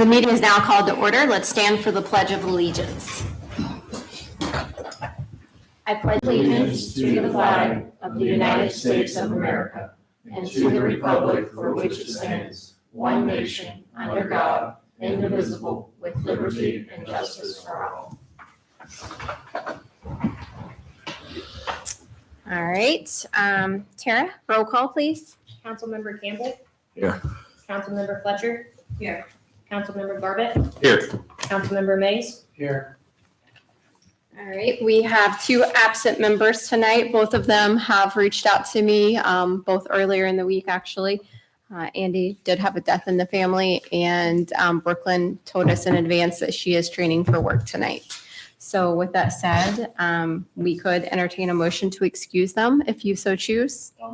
The meeting is now called to order. Let's stand for the Pledge of Allegiance. I pledge allegiance to the flag of the United States of America and to the republic for which it stands, one nation, under God, indivisible, with liberty and justice for all. All right. Tara, roll call, please. Councilmember Campbell? Here. Councilmember Fletcher? Here. Councilmember Garbett? Here. Councilmember Mays? Here. All right. We have two absent members tonight. Both of them have reached out to me, both earlier in the week, actually. Andy did have a death in the family, and Brooklyn told us in advance that she is training for work tonight. So with that said, we could entertain a motion to excuse them if you so choose. I'll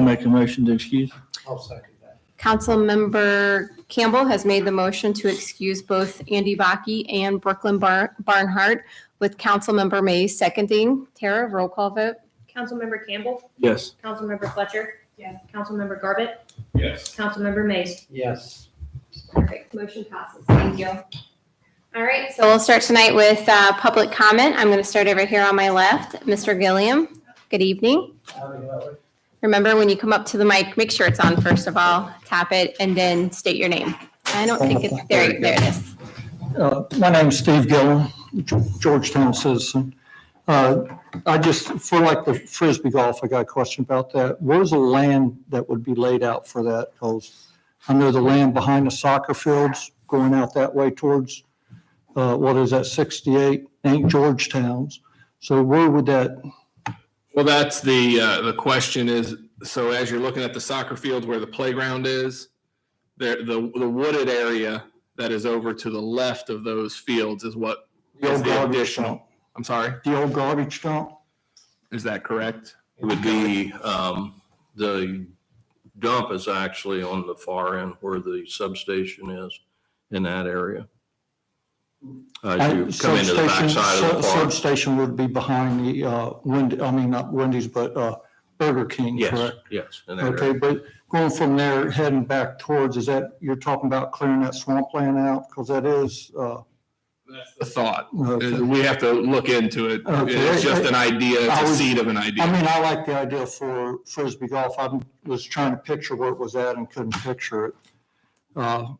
make a motion to excuse. I'll second that. Councilmember Campbell has made the motion to excuse both Andy Bakke and Brooklyn Barnhart, with Councilmember Mays seconding. Tara, roll call vote. Councilmember Campbell? Yes. Councilmember Fletcher? Yes. Councilmember Garbett? Yes. Councilmember Mays? Yes. Perfect. Motion passes. Thank you. All right, so we'll start tonight with public comment. I'm going to start over here on my left. Mr. Gilliam, good evening. Remember, when you come up to the mic, make sure it's on first of all, tap it, and then state your name. I don't think it's, there it is. My name's Steve Gillen, Georgetown citizen. I just, for like the Frisbee golf, I got a question about that. Where's the land that would be laid out for that? Because I know the land behind the soccer fields going out that way towards, what is that, 68, ain't Georgetown's. So where would that? Well, that's the question is, so as you're looking at the soccer fields where the playground is, there, the wooded area that is over to the left of those fields is what is the additional. I'm sorry? The old garbage dump? Is that correct? It would be, the dump is actually on the far end where the substation is, in that area. As you come into the backside of the park. Substation would be behind the, not Wendy's, but Burger King, Yes, correct? yes. In that Okay, area. but going from there, heading back towards, is that, you're talking about clearing that swampland out? Because that is, That's the thought. okay. We have to look into it. Okay. It's just an idea. It's a seed of an idea. I mean, I like the idea for Frisbee golf. I was trying to picture where it was at and couldn't picture it. So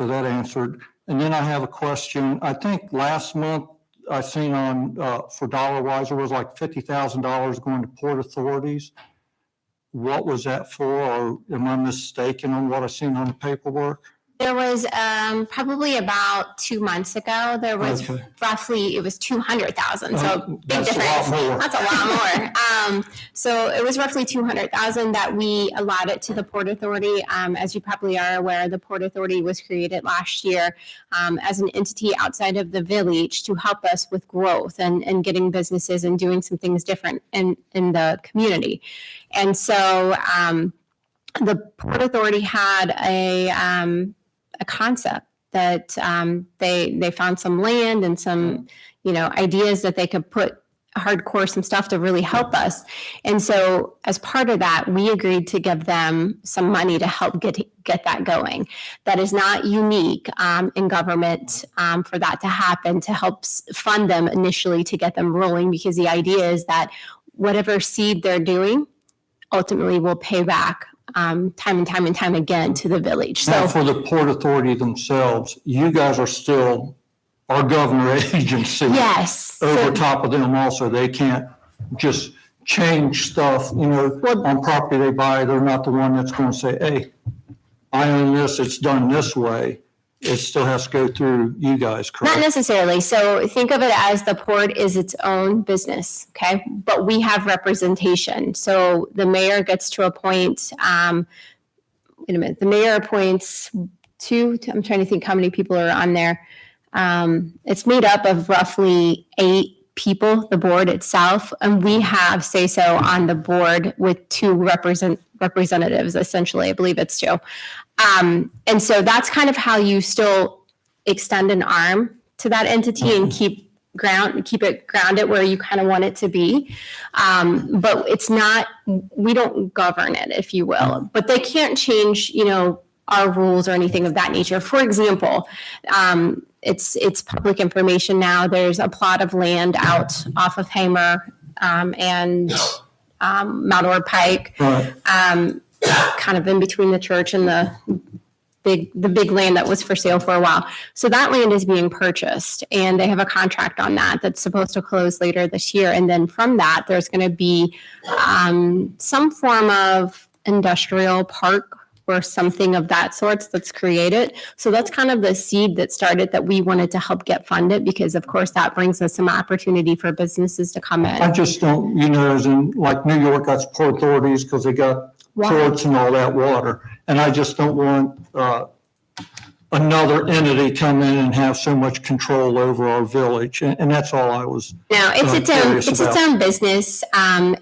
that answered. And then I have a question. I think last month I seen on, for Dollar Wise, it was like $50,000 going to port authorities. What was that for? Or am I mistaken on what I seen on the paperwork? There was probably about 2 months ago, there was Okay. roughly, it was 200,000. So big That's a difference. lot more. That's a lot more. So it was roughly 200,000 that we allotted to the Port Authority. As you probably are aware, the Port Authority was created last year as an entity outside of the village to help us with growth and getting businesses and doing some things different in the community. And so the Port Authority had a concept that they found some land and some, ideas that they could put hardcore some stuff to really help us. And so as part of that, we agreed to give them some money to help get that going. That is not unique in government for that to happen, to help fund them initially to get them rolling, because the idea is that whatever seed they're doing ultimately will pay back time and time again to the village. Now, So for the Port Authority themselves, you guys are still our governor agency. yes, Over top of them also. They can't just change stuff, on property they buy. They're not the one that's going to say, hey, I own this, it's done this way. It still has to go through you guys, correct? not necessarily. So think of it as the port is its own business, okay? But we have representation. So the mayor gets to appoint, the mayor appoints I'm trying to think how many people are on there. It's made up of roughly 8 people, the board itself, and we have say-so on the board with 2 representatives, essentially. I believe it's 2. And so that's kind of how you still extend an arm to that entity and keep it grounded where you kind of want it to be. But it's not, we don't govern it, if you will. But they can't change, our rules or anything of that nature. For example, it's public information now. There's a plot of land out off of Hamer and Mount Orr Pike, Right. kind of in between the church and the big land that was for sale for a while. So that land is being purchased, and they have a contract on that that's supposed to close later this year. And then from that, there's going to be some form of industrial park or something of that sorts that's created. So that's kind of the seed that started that we wanted to help get funded, because of course that brings us some opportunity for businesses to come I in. just don't, as in like New York got port authorities because they got Water. ports and all that water. And I just don't want another entity come in and have so much control over our village. And that's all I was. No, it's curious its about. own business, and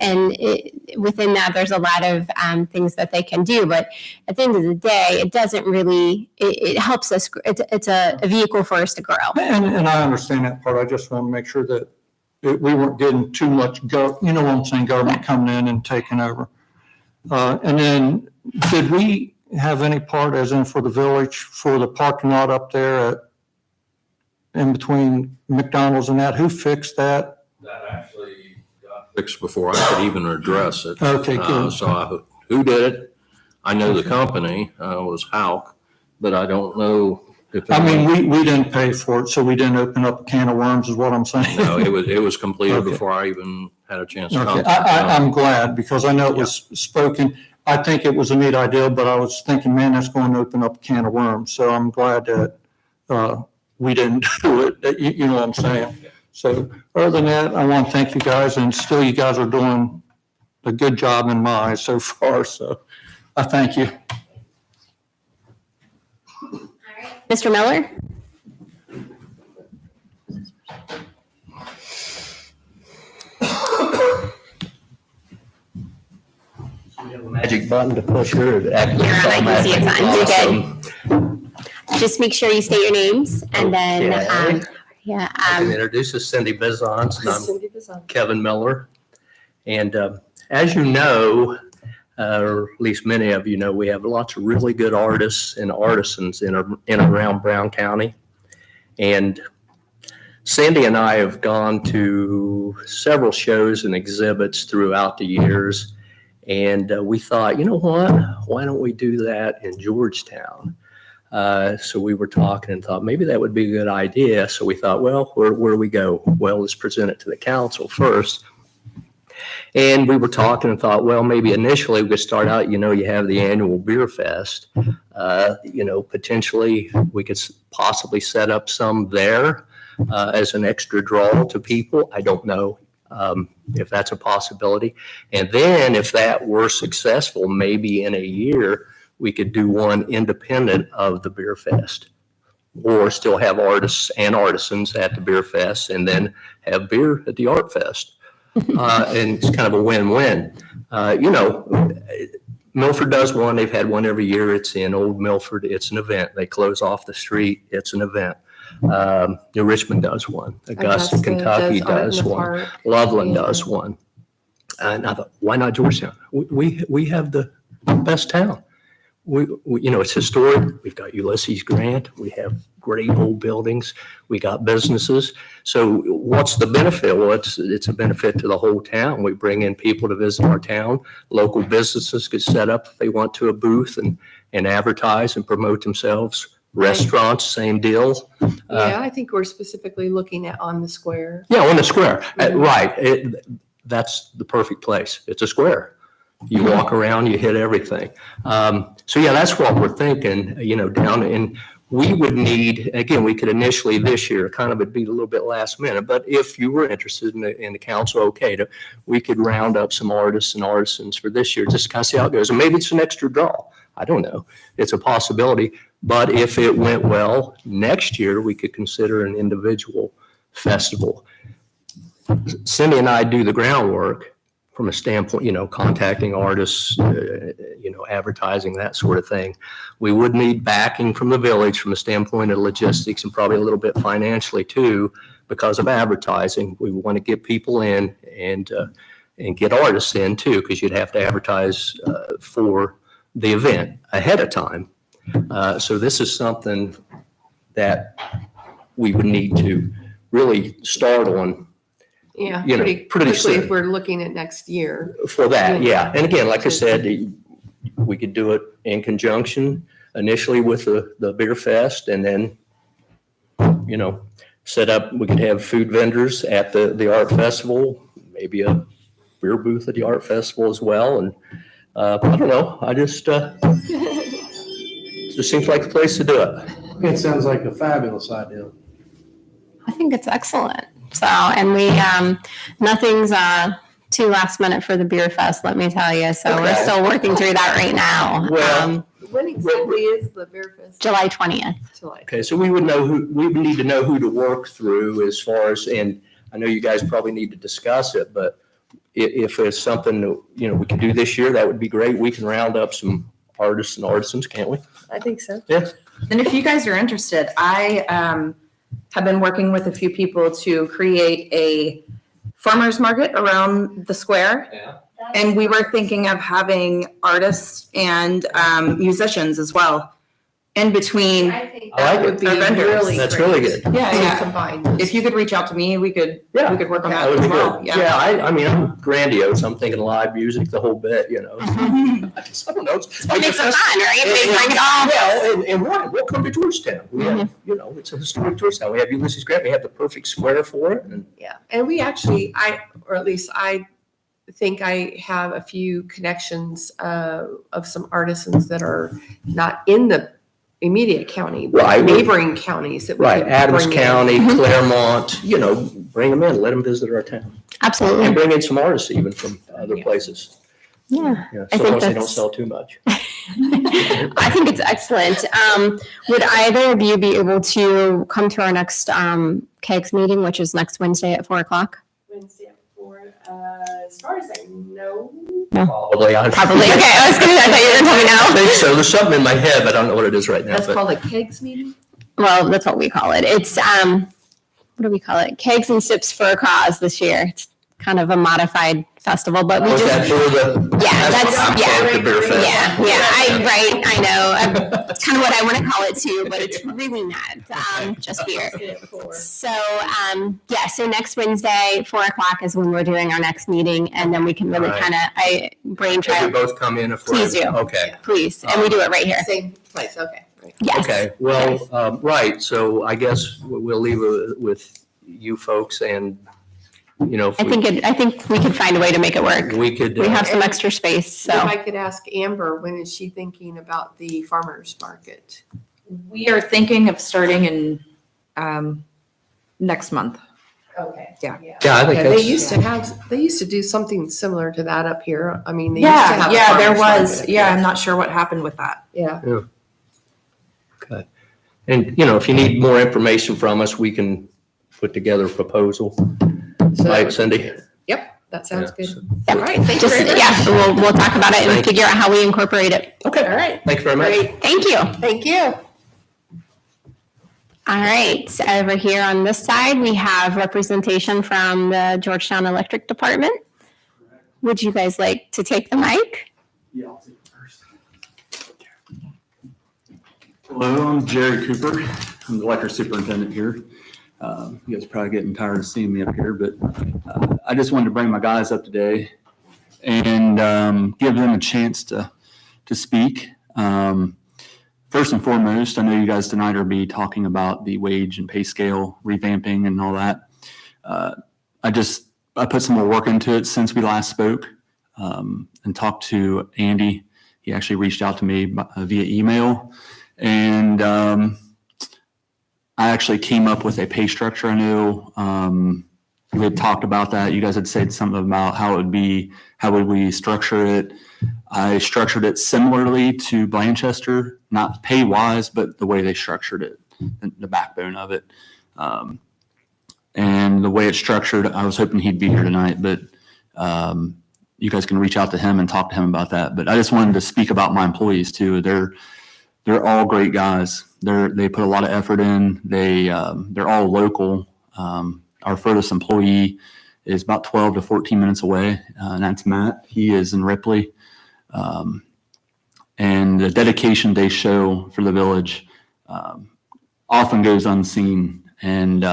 within that, there's a lot of things that they can do. But at the end of the day, it doesn't really. It helps us. It's a vehicle for us to grow. And I understand that part. I just want to make sure that we weren't getting too much, what I'm saying, government coming in and taking over. And then did we have any part, as in for the village, for the parking lot up there in between McDonald's and that? Who fixed that? That actually got fixed before I could even address it. Okay, good. Who did it? I know the company was Hauk, but I don't know if. I mean, we didn't pay for it, so we didn't open up a can of worms is what I'm saying. No, it was completed Okay. before I even had a chance to Okay, contact them. I'm glad, because I know it was spoken. I think it was a neat idea, but I was thinking, man, that's going to open up a can of worms. So I'm glad that we didn't do it. You know what I'm saying? So other than that, I want to thank you guys, and still you guys are doing a good job in my eyes so far. So I thank you. Mr. Miller? We have a magic button to push here. You're on, I can see it's on. You're good. Just make sure you state your names, and then, Okay. yeah. I can introduce us Cindy Bizons, and I'm Kevin Miller. And as you know, or at least many of you know, we have lots of really good artists and artisans in and around Brown County. And Sandy and I have gone to several shows and exhibits throughout the years. And we thought, you know what, why don't we do that in Georgetown? So we were talking and thought maybe that would be a good idea. So we thought, well, where do we go? Well, let's present it to the council first. And we were talking and thought, well, maybe initially we could start out, you have the annual beer fest. Potentially we could possibly set up some there as an extra draw to people. I don't know if that's a possibility. And then if that were successful, maybe in a year, we could do one independent of the beer fest, or still have artists and artisans at the beer fest and then have beer at the art fest. And it's kind of a win-win. Milford does one. They've had one every year. It's in Old Milford. It's an event. They close off the street. It's an event. New Richmond does one. Augusta, Kentucky does one. Loveland does one. And I thought, why not Georgetown? We have the best town. It's historic. We've got Ulysses Grant. We have great old buildings. We got businesses. So what's the benefit? Well, it's a benefit to the whole town. We bring in people to visit our town. Local businesses could set up if they want to a booth and advertise and promote themselves. Restaurants, same deal. Yeah, I think we're specifically looking at on the square. Yeah, on the square. Right. That's the perfect place. It's a square. You walk around, you hit everything. So yeah, that's what we're thinking, down in, we would need, again, we could initially this year, kind of it'd be a little bit last minute, but if you were interested in the council, we could round up some artists and artisans for this year, just to kind of see how it goes. And maybe it's an extra draw. I don't know. It's a possibility. But if it went well, next year, we could consider an individual festival. Cindy and I do the groundwork from a standpoint, contacting artists, advertising, that sort of thing. We would need backing from the village from a standpoint of logistics and probably a little bit financially too, because of advertising. We want to get people in and get artists in too, because you'd have to advertise for the event ahead of time. So this is something that we would need to really start on Yeah, You know, pretty pretty quickly soon. if we're looking at next year. for that, Yeah. yeah. And again, like I said, we could do it in conjunction initially with the Beer Fest and then, set up, we could have food vendors at the art festival, maybe a beer booth at the art festival as well. And I don't know, I just seems like the place to do it. It sounds like a fabulous idea. I think it's excellent. So, and we, nothing's too last minute for the beer fest, let me tell you. So we're Okay. still working through that right now. Well- When exactly is the Beer Fest? July 20th. July. Okay, so we would need to know who to work through as far as, and I know you guys probably need to discuss it, but if it's something that, we can do this year, that would be great. We can round up some artists and artisans, can't we? I think so. And if you guys are interested, I have been working with a few people to create a farmer's market around the square. Yeah. And we were thinking of having artists and musicians as well in between. I think I like that it. would be Our vendors. really That's great really good. Yeah, to yeah. combine those. If you could reach out to me, we could Yeah. work on That that would as be well. good. Yeah, I mean, I'm grandiose. I'm thinking live music, the whole bit, I don't know. It makes it fun, right? They bring it all. Well, and what? We'll come to Georgetown. We have, it's a historic Georgetown. We have Ulysses Grant. We have the perfect square for it. And Yeah, and we actually, or at least I think I have a few connections of some artisans that are not in the immediate county, but Right. neighboring counties that we right, could Adams bring in. County, Claremont, bring them in, let them visit our town. And Absolutely. bring in some artists even from other Yeah. places. Yeah. Yeah, I so think long as they don't that's- sell too much. I think it's excellent. Would either of you be able to come to our next KEGS meeting, which is next Wednesday at 4:00? Wednesday at 4, as far as I know. Probably. Probably. Okay, I thought you were going to tell me I no. think so. There's something in my head, but I don't know what it is right now. That's but- called a kegs meeting? Well, that's what we call it. It's, what do we call it? Kegs and Sips for a Cause this year. It's kind of a modified festival, but we Was just. that for the? Yeah, that's, I'm yeah. for the beer fest. I know. It's kind of what I want to call it too, but it's really not, just beer. So, so next Wednesday, 4:00 is when we're doing our next meeting, and then we can really Right. brain Can we try, both come in if we're? Please do. Okay. please, and we do it right here. Same place, okay. Right. Yes. Okay, well, right, so I guess we'll leave it with you folks and, if I think we could find a way to make it work. we could. We have some extra space, If so. I could ask Amber, when is she thinking about the farmer's market? We are thinking of starting in next month. Okay. Yeah. Yeah, I think Yeah, that's. they used to do something similar to that up here. I mean, they used to have. a Yeah, there farmer's was. market. Yeah, I'm not sure what happened with that. Yeah. And, if you need more information from us, we can put together a proposal. So- Right, Cindy? Yep, that sounds Yeah, good. so- All right, thank you Just, very much. yeah, we'll talk about it and Thank you. figure out how we incorporate it. Okay, All right, thank you very much. great. Thank you. Thank you. All right, so over here on this side, we have representation from the Georgetown Electric Department. Would you guys like to take the mic? Yeah, I'll take it first. Hello, I'm Jerry Cooper. I'm the electric superintendent here. You guys are probably getting tired of seeing me up here, but I just wanted to bring my guys up today and give them a chance to speak. First and foremost, I know you guys tonight are be talking about the wage and pay scale revamping and all that. I put some more work into it since we last spoke and talked to Andy. He actually reached out to me via email, and I actually came up with a pay structure. I know we had talked about that. You guys had said something about how would we structure it. I structured it similarly to Blanchester, not pay wise, but the way they structured it, the backbone of it. And the way it's structured, I was hoping he'd be here tonight, but you guys can reach out to him and talk to him about that. But I just wanted to speak about my employees too. They're all great guys. They put a lot of effort in. They're all local. Our furthest employee is about 12 to 14 minutes away, and that's Matt. He is in Ripley. and the dedication they show for the village often goes unseen. And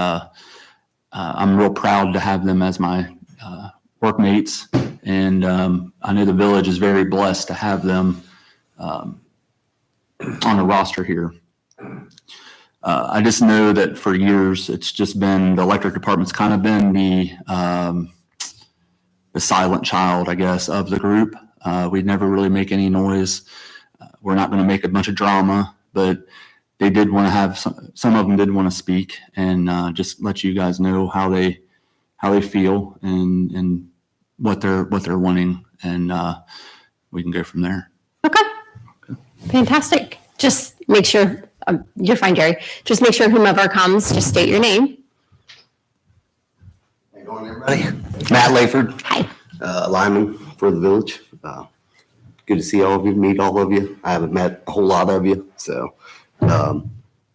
I'm real proud to have them as my workmates. And I know the village is very blessed to have them on a roster here. I just know that for years, it's just been, the electric department's kind of been the silent child, I guess, of the group. We'd never really make any noise. We're not going to make a bunch of drama, but they did want to have, some of them did want to speak and just let you guys know how they feel and what they're wanting, and we can go from there. Okay. Fantastic. Just make sure, you're fine, Jerry. Just make sure whomever comes, just state your name. How you doing, everybody? Matt Layford. Hi. Lineman for the village. Good to see all of you, meet all of you. I haven't met a whole lot of you, so. But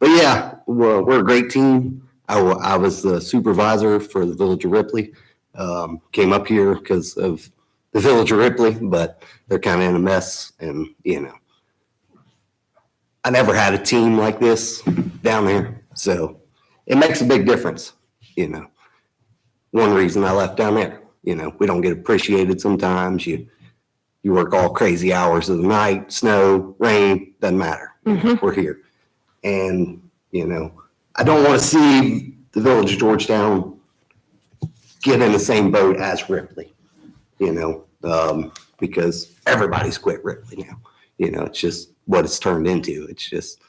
yeah, we're a great team. I was the supervisor for the village of Ripley. Came up here because of the village of Ripley, but they're kind of in a mess, and I never had a team like this down there, so it makes a big difference. One reason I left down there, we don't get appreciated sometimes. You work all crazy hours of the night, snow, rain, doesn't matter. We're here. And, I don't want to see the village of Georgetown get in the same boat as Ripley, because everybody's quit Ripley now. It's just what it's turned into. It's just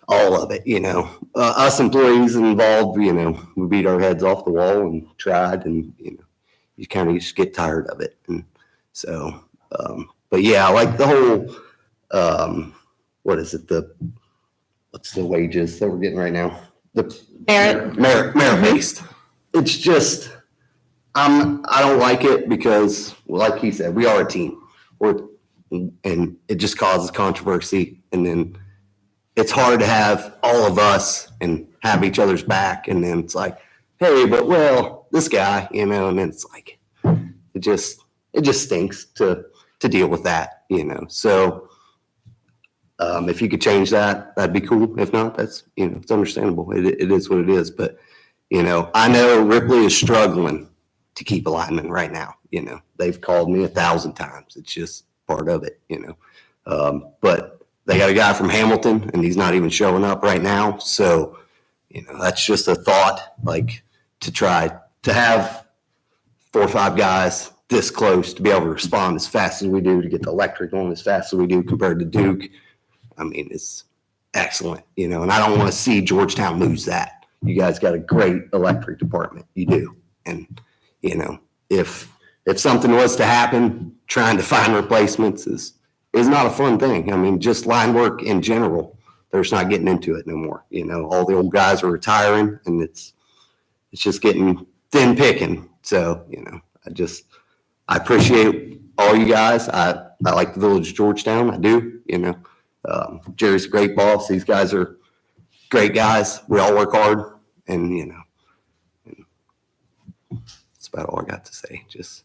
all of it, us employees involved, we beat our heads off the wall and tried, and, you kind of just get tired of it. And so, but yeah, like the whole, what's the wages that we're getting right now? The merit based. It's just, I don't like it because, well, like he said, we are a team. And it just causes controversy. And then it's hard to have all of us and have each other's back. And then it's like, hey, but well, this guy, and then it's like, it just stinks to deal with that, So if you could change that, that'd be cool. If not, that's, it's understandable. It is what it is. But, I know Ripley is struggling to keep a lineman right now. They've called me 1,000 times. It's just part of it, but they got a guy from Hamilton and he's not even showing up right now. So, that's just a thought, like to try to have 4 or 5 guys this close to be able to respond as fast as we do, to get the electric on as fast as we do compared to Duke. I mean, it's excellent, and I don't want to see Georgetown lose that. You guys got a great electric department. You do. And, if something was to happen, trying to find replacements is not a fun thing. I mean, just line work in general, they're just not getting into it no more. All the old guys are retiring, and it's just getting thin picking. So, I appreciate all you guys. I like the village of Georgetown. I do, Jerry's a great boss. These guys are great guys. We all work hard, and, that's about all I got to say. Just,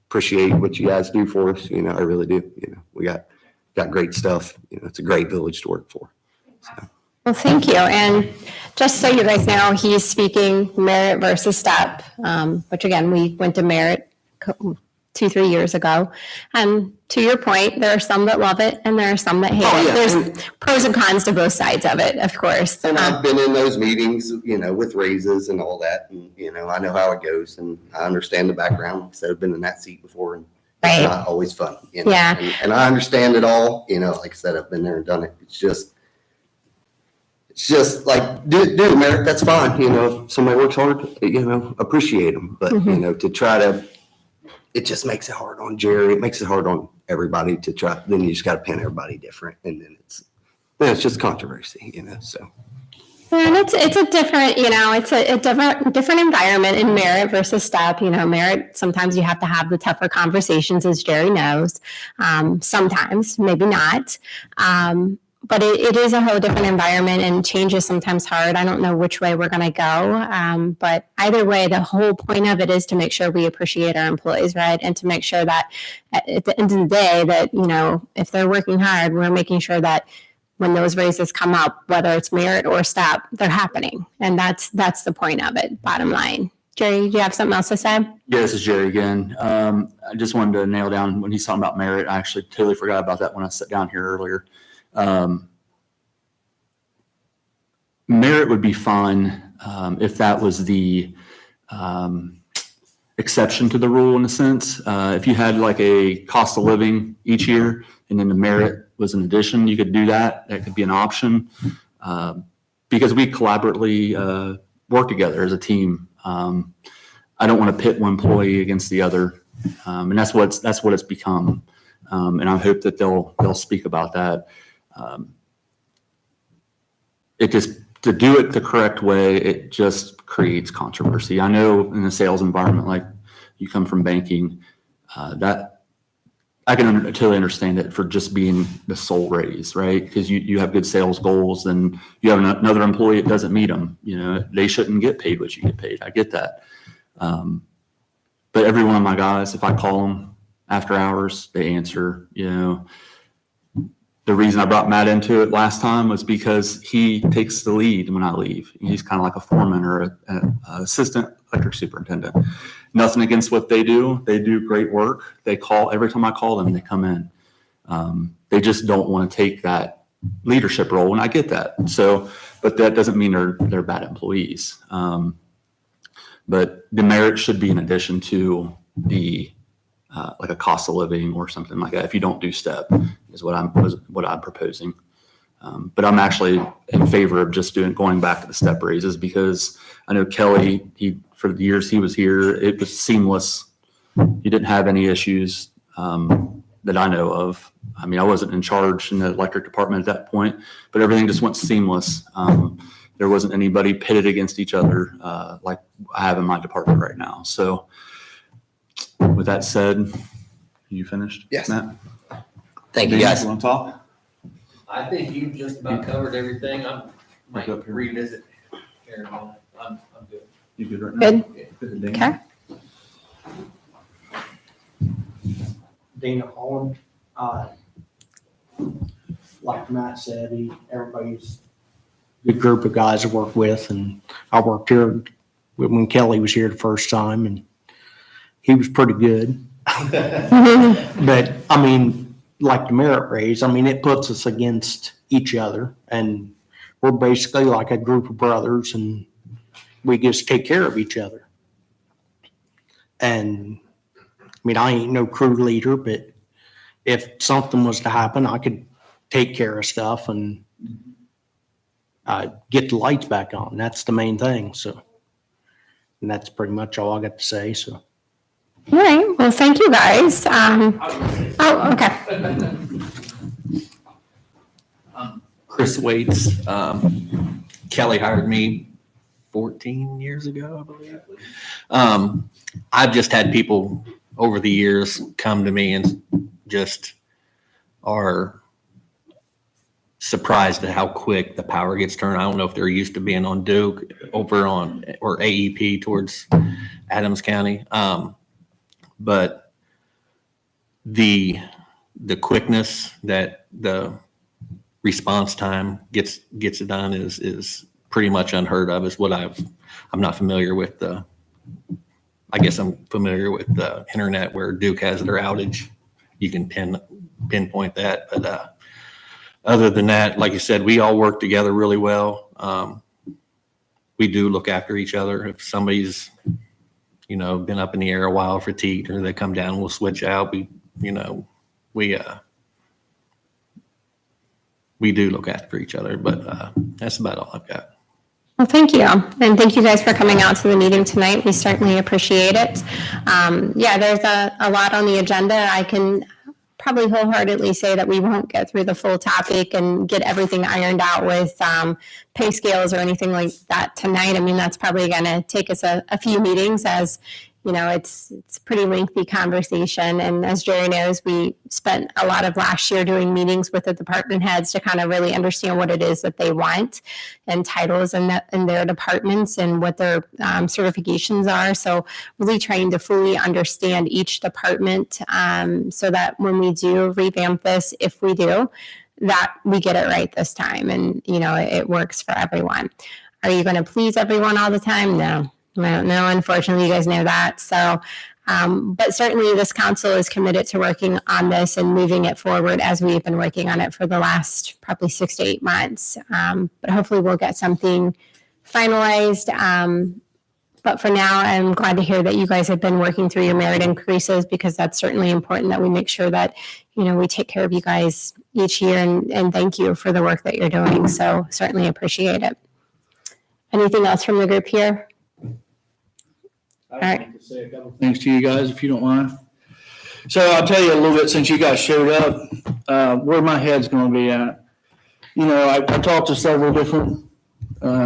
appreciate what you guys do for us. I really do. We got great stuff. It's a great village to work for. So. Well, thank you. And just so you guys know, he's speaking merit versus step, which again, we went to merit 2-3 years ago. And to your point, there are some that love it and there are some that hate it. Yeah. There's pros and cons to both sides of it, of course. And I've been in those meetings, with raises and all that. And, I know how it goes, and I understand the background. Like I said, I've been in that seat before, and Right. it's not always fun. Yeah. And I understand it all. Like I said, I've been there and done it. It's just like, do merit, that's fine. If somebody works hard, appreciate them. But, to try to, it just makes it hard on Jerry. It makes it hard on everybody to try. Then you just got to pin everybody different. And then it's just controversy, so. And it's a different, it's a different environment in merit versus step. Merit, sometimes you have to have the tougher conversations, as Jerry knows. Sometimes, maybe not. but it is a whole different environment, and change is sometimes hard. I don't know which way we're going to go. But either way, the whole point of it is to make sure we appreciate our employees, right? And to make sure that at the end of the day that, you know, if they're working hard, we're making sure that when those raises come up, whether it's merit or step, they're happening. And that's the point of it, bottom line. Jerry, do you have something else to say? Yeah, this is Jerry again. I just wanted to nail down when he's talking about merit. I actually totally forgot about that when I sat down here earlier. Merit would be fine if that was the exception to the rule in a sense. If you had like a cost of living each year and then the merit was an addition, you could do that. That could be an option because we collaboratively work together as a team. I don't want to pit one employee against the other, and that's what it's become. And I hope that they'll speak about that. To do it the correct way, it just creates controversy. I know in the sales environment, like you come from banking, that I can totally understand it for just being the sole raise, right? Because you have good sales goals and you have another employee that doesn't meet them. You know, they shouldn't get paid what you get paid. I get that. But every one of my guys, if I call them after hours, they answer. You know, the reason I brought Matt into it last time was because he takes the lead when I leave. He's kind of like a foreman or an assistant electric superintendent. Nothing against what they do. They do great work. They call every time I call them, they come in. They just don't want to take that leadership role, and I get that. So, but that doesn't mean they're bad employees. But the merit should be in addition to the like a cost of living or something like that. If you don't do step, is what I'm proposing. But I'm actually in favor of just going back to the step raises because I know Kelly, for the years he was here, it was seamless. He didn't have any issues that I know of. I mean, I wasn't in charge in the electric department at that point, but everything just went seamless. There wasn't anybody pitted against each other like I have in my department right now. So with that said, you finished? Yes. Matt? Thank you, Dan, guys. Want to talk? I think you just about covered everything. I might revisit here. I'm good. You good right now? Good. Good. Dan? Okay. Dana Holland. Like Matt said, everybody's a good group of guys to work with, and I worked here when Kelly was here the first time, and he was pretty good. But I mean, like the merit raise, I mean, it puts us against each other, and we're basically like a group of brothers, and we just take care of each other. And I mean, I ain't no crew leader, but if something was to happen, I could take care of stuff and get the lights back on. That's the main thing. So, and that's pretty much all I got to say. So. All right. Well, thank you guys. Okay. Chris Waits, Kelly hired me 14 years ago, I believe. I've just had people over the years come to me and just are surprised at how quick the power gets turned. I don't know if they're used to being on Duke over on, or AEP towards Adams County. But the quickness that the response time gets it done is pretty much unheard of. Is what I'm not familiar with I guess I'm familiar with the internet where Duke has their outage. You can pinpoint that, but other than that, like you said, we all work together really well. We do look after each other. If somebody's been up in the air a while, fatigued, or they come down, we'll switch out. We do look after each other, but that's about all I've got. Well, thank you. And thank you guys for coming out to the meeting tonight. We certainly appreciate it. Yeah, there's a lot on the agenda. I can probably wholeheartedly say that we won't get through the full topic and get everything ironed out with pay scales or anything like that tonight. I mean, that's probably going to take us a few meetings as it's a pretty lengthy conversation. And as Jerry knows, we spent a lot of last year doing meetings with the department heads to kind of really understand what it is that they want and titles in their departments and what their certifications are. So really trying to fully understand each department so that when we do revamp this, if we do, that we get it right this time and, it works for everyone. Are you going to please everyone all the time? No. No, unfortunately, you guys know that. So, but certainly this council is committed to working on this and moving it forward as we've been working on it for the last probably 6 to 8 months. But hopefully we'll get something finalized. But for now, I'm glad to hear that you guys have been working through your merit increases because that's certainly important that we make sure that, we take care of you guys each year and thank you for the work that you're doing. So certainly appreciate it. Anything else from the group here? I'd like to say a couple things to you guys, if you don't mind. So I'll tell you a little bit since you guys showed up, where my head's going to be at. I talked to several different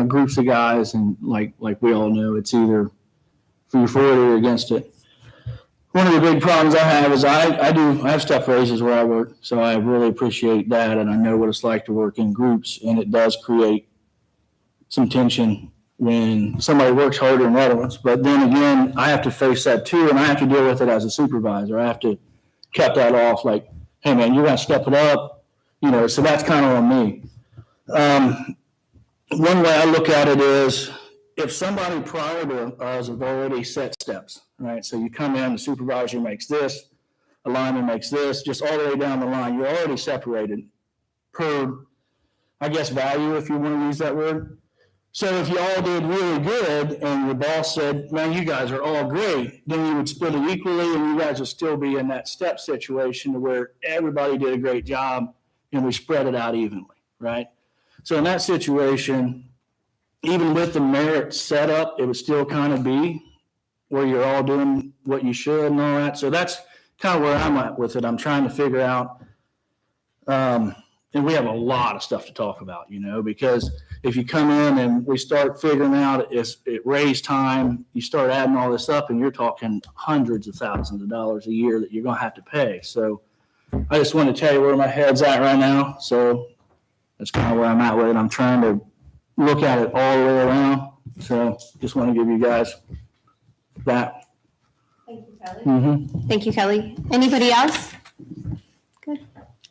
groups of guys, and like we all know, it's either for it or against it. One of the big problems I have is I have step raises where I work, so I really appreciate that, and I know what it's like to work in groups, and it does create some tension when somebody works harder than others. But then again, I have to face that too, and I have to deal with it as a supervisor. I have to cut that off like, hey man, you're going to step it up, so that's kind of on me. One way I look at it is if somebody prior to us have already set steps, right? So you come in, the supervisor makes this, a lineman makes this, just all the way down the line, you're already separated per, I guess, value, if you want to use that word. So if you all did really good and your boss said, man, you guys are all great, then you would split it equally and you guys would still be in that step situation where everybody did a great job and we spread it out evenly, right? So in that situation, even with the merit setup, it would still kind of be where you're all doing what you should and all that. So that's kind of where I'm at with it. I'm trying to figure out, and we have a lot of stuff to talk about, because if you come in and we start figuring out it raise time, you start adding all this up and you're talking hundreds of thousands of dollars a year that you're going to have to pay. So I just want to tell you where my head's at right now. So that's kind of where I'm at with it. I'm trying to look at it all the way around. So just want to give you guys that. Thank you, Kelly. Mm-hmm. Thank you, Kelly. Anybody else? Good.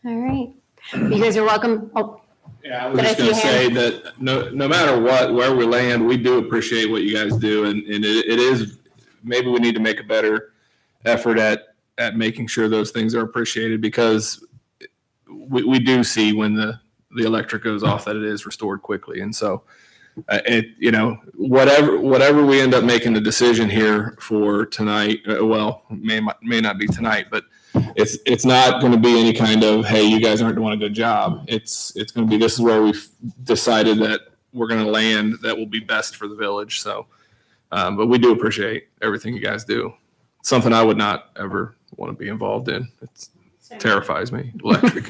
All right. You guys are welcome. Oh, Yeah, I was just going to say that no matter where we land, we do appreciate what you guys do. And it is, maybe we need to make a better effort at making sure those things are appreciated because we do see when the electric goes off that it is restored quickly. And so whatever we end up making the decision here for tonight, may not be tonight, but it's not going to be any kind of, hey, you guys aren't doing a good job. It's going to be, this is where we've decided that we're going to land that will be best for the village. So, but we do appreciate everything you guys do. Something I would not ever want to be involved in. It terrifies me, electric.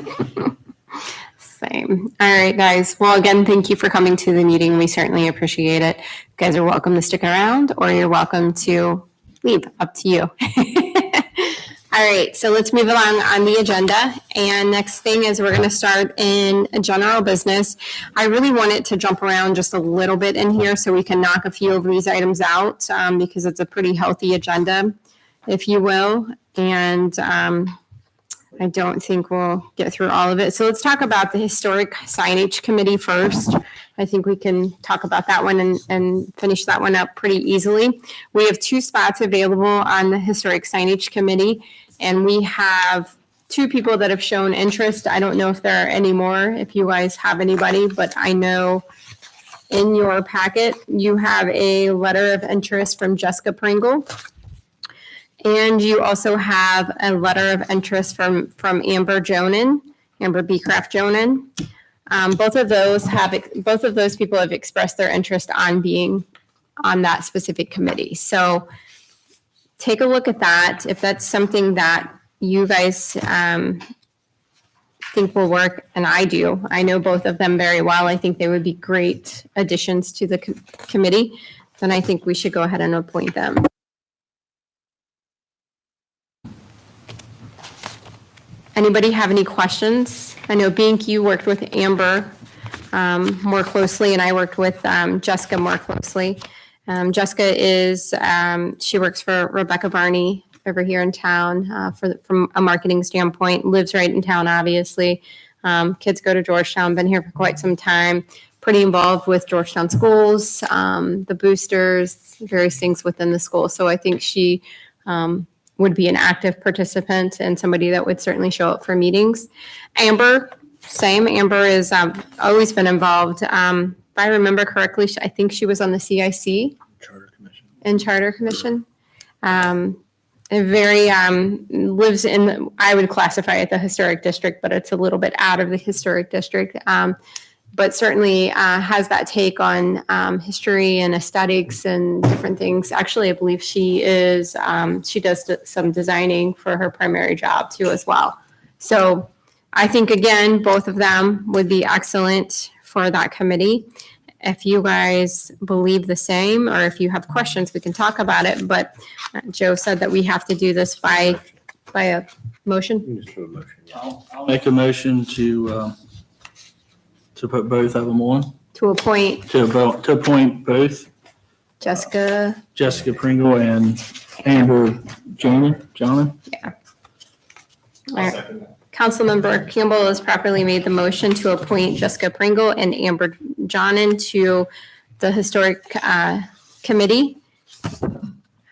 Same. All right, guys. Well, again, thank you for coming to the meeting. We certainly appreciate it. You guys are welcome to stick around or you're welcome to leave. Up to you. All right, so let's move along on the agenda. And next thing is we're going to start in general business. I really wanted to jump around just a little bit in here so we can knock a few of these items out because it's a pretty healthy agenda, if you will. And I don't think we'll get through all of it. So let's talk about the Historic Signage Committee first. I think we can talk about that one and finish that one up pretty easily. We have 2 spots available on the Historic Signage Committee, and we have 2 people that have shown interest. I don't know if there are any more, if you guys have anybody, but I know in your packet, you have a letter of interest from Jessica Pringle. And you also have a letter of interest from Amber Beecraft Jonan. Both of those people have expressed their interest on being on that specific committee. So take a look at that. If that's something that you guys think will work, and I do. I know both of them very well. I think they would be great additions to the committee. Then I think we should go ahead and appoint them. Anybody have any questions? I know Bink, you worked with Amber more closely, and I worked with Jessica more closely. Jessica she works for Rebecca Barney over here in town from a marketing standpoint, lives right in town, obviously. Kids go to Georgetown, been here for quite some time, pretty involved with Georgetown schools, the boosters, various things within the school. So I think she would be an active participant and somebody that would certainly show up for meetings. Amber, same. Amber has always been involved. If I remember correctly, I think she was on the CIC. Charter Commission. And Charter Commission. Very lives in, I would classify it the historic district, but it's a little bit out of the historic district. But certainly has that take on history and aesthetics and different things. Actually, I believe she does some designing for her primary job too as well. So I think, again, both of them would be excellent for that committee. If you guys believe the same, or if you have questions, we can talk about it. But Joe said that we have to do this by a motion. I'll make a motion to put both of them on, To appoint to appoint both Jessica. Jessica Pringle and Amber Johnson. Councilmember Campbell has properly made the motion to appoint Jessica Pringle and Amber Johnson to the Historic Committee.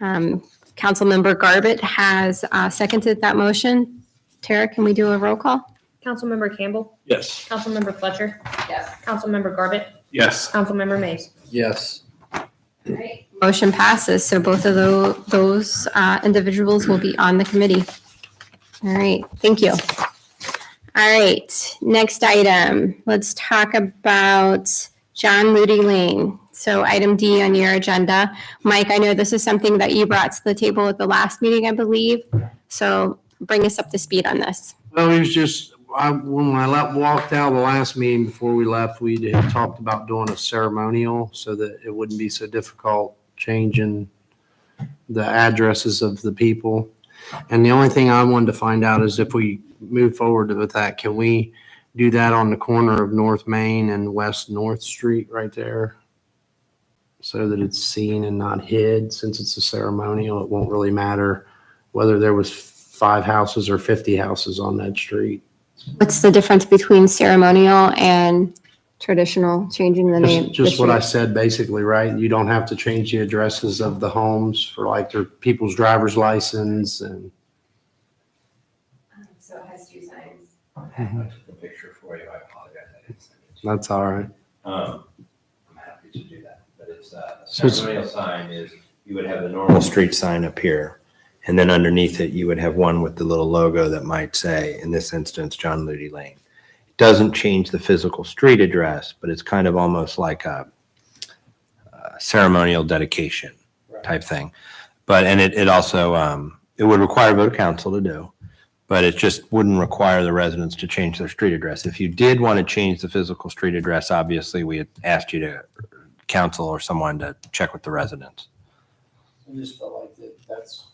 Councilmember Garbett has seconded that motion. Tara, can we do a roll call? Councilmember Campbell, Yes. Councilmember Fletcher, Yes. Councilmember Garbett, Yes. Councilmember Mays. Yes. Motion passes, so both of those individuals will be on the committee. All right, thank you. All right, next item, let's talk about John Ludi Lane. So item D on your agenda. Mike, I know this is something that you brought to the table at the last meeting, I believe. So bring us up to speed on this. Well, it was just, when I walked out of the last meeting before we left, we had talked about doing a ceremonial so that it wouldn't be so difficult changing the addresses of the people. And the only thing I wanted to find out is if we move forward with that, can we do that on the corner of North Main and West North Street right there? So that it's seen and not hid. Since it's a ceremonial, it won't really matter whether there was 5 houses or 50 houses on that street. What's the difference between ceremonial and traditional, changing the name? Just what I said, basically, right? You don't have to change the addresses of the homes for like their people's driver's license and. So it has 2 signs. I took a picture for you. I apologize. I didn't send it to That's all right. you. I'm happy to do that. But it's a ceremonial sign is, you would have the normal street sign up here. And then underneath it, you would have one with the little logo that might say, in this instance, John Ludi Lane. It doesn't change the physical street address, but it's kind of almost like a ceremonial dedication type thing. But, and it also, it would require a vote of council to do, but it just wouldn't require the residents to change their street address. If you did want to change the physical street address, obviously we had asked you to council or someone to check with the residents. I just felt like that's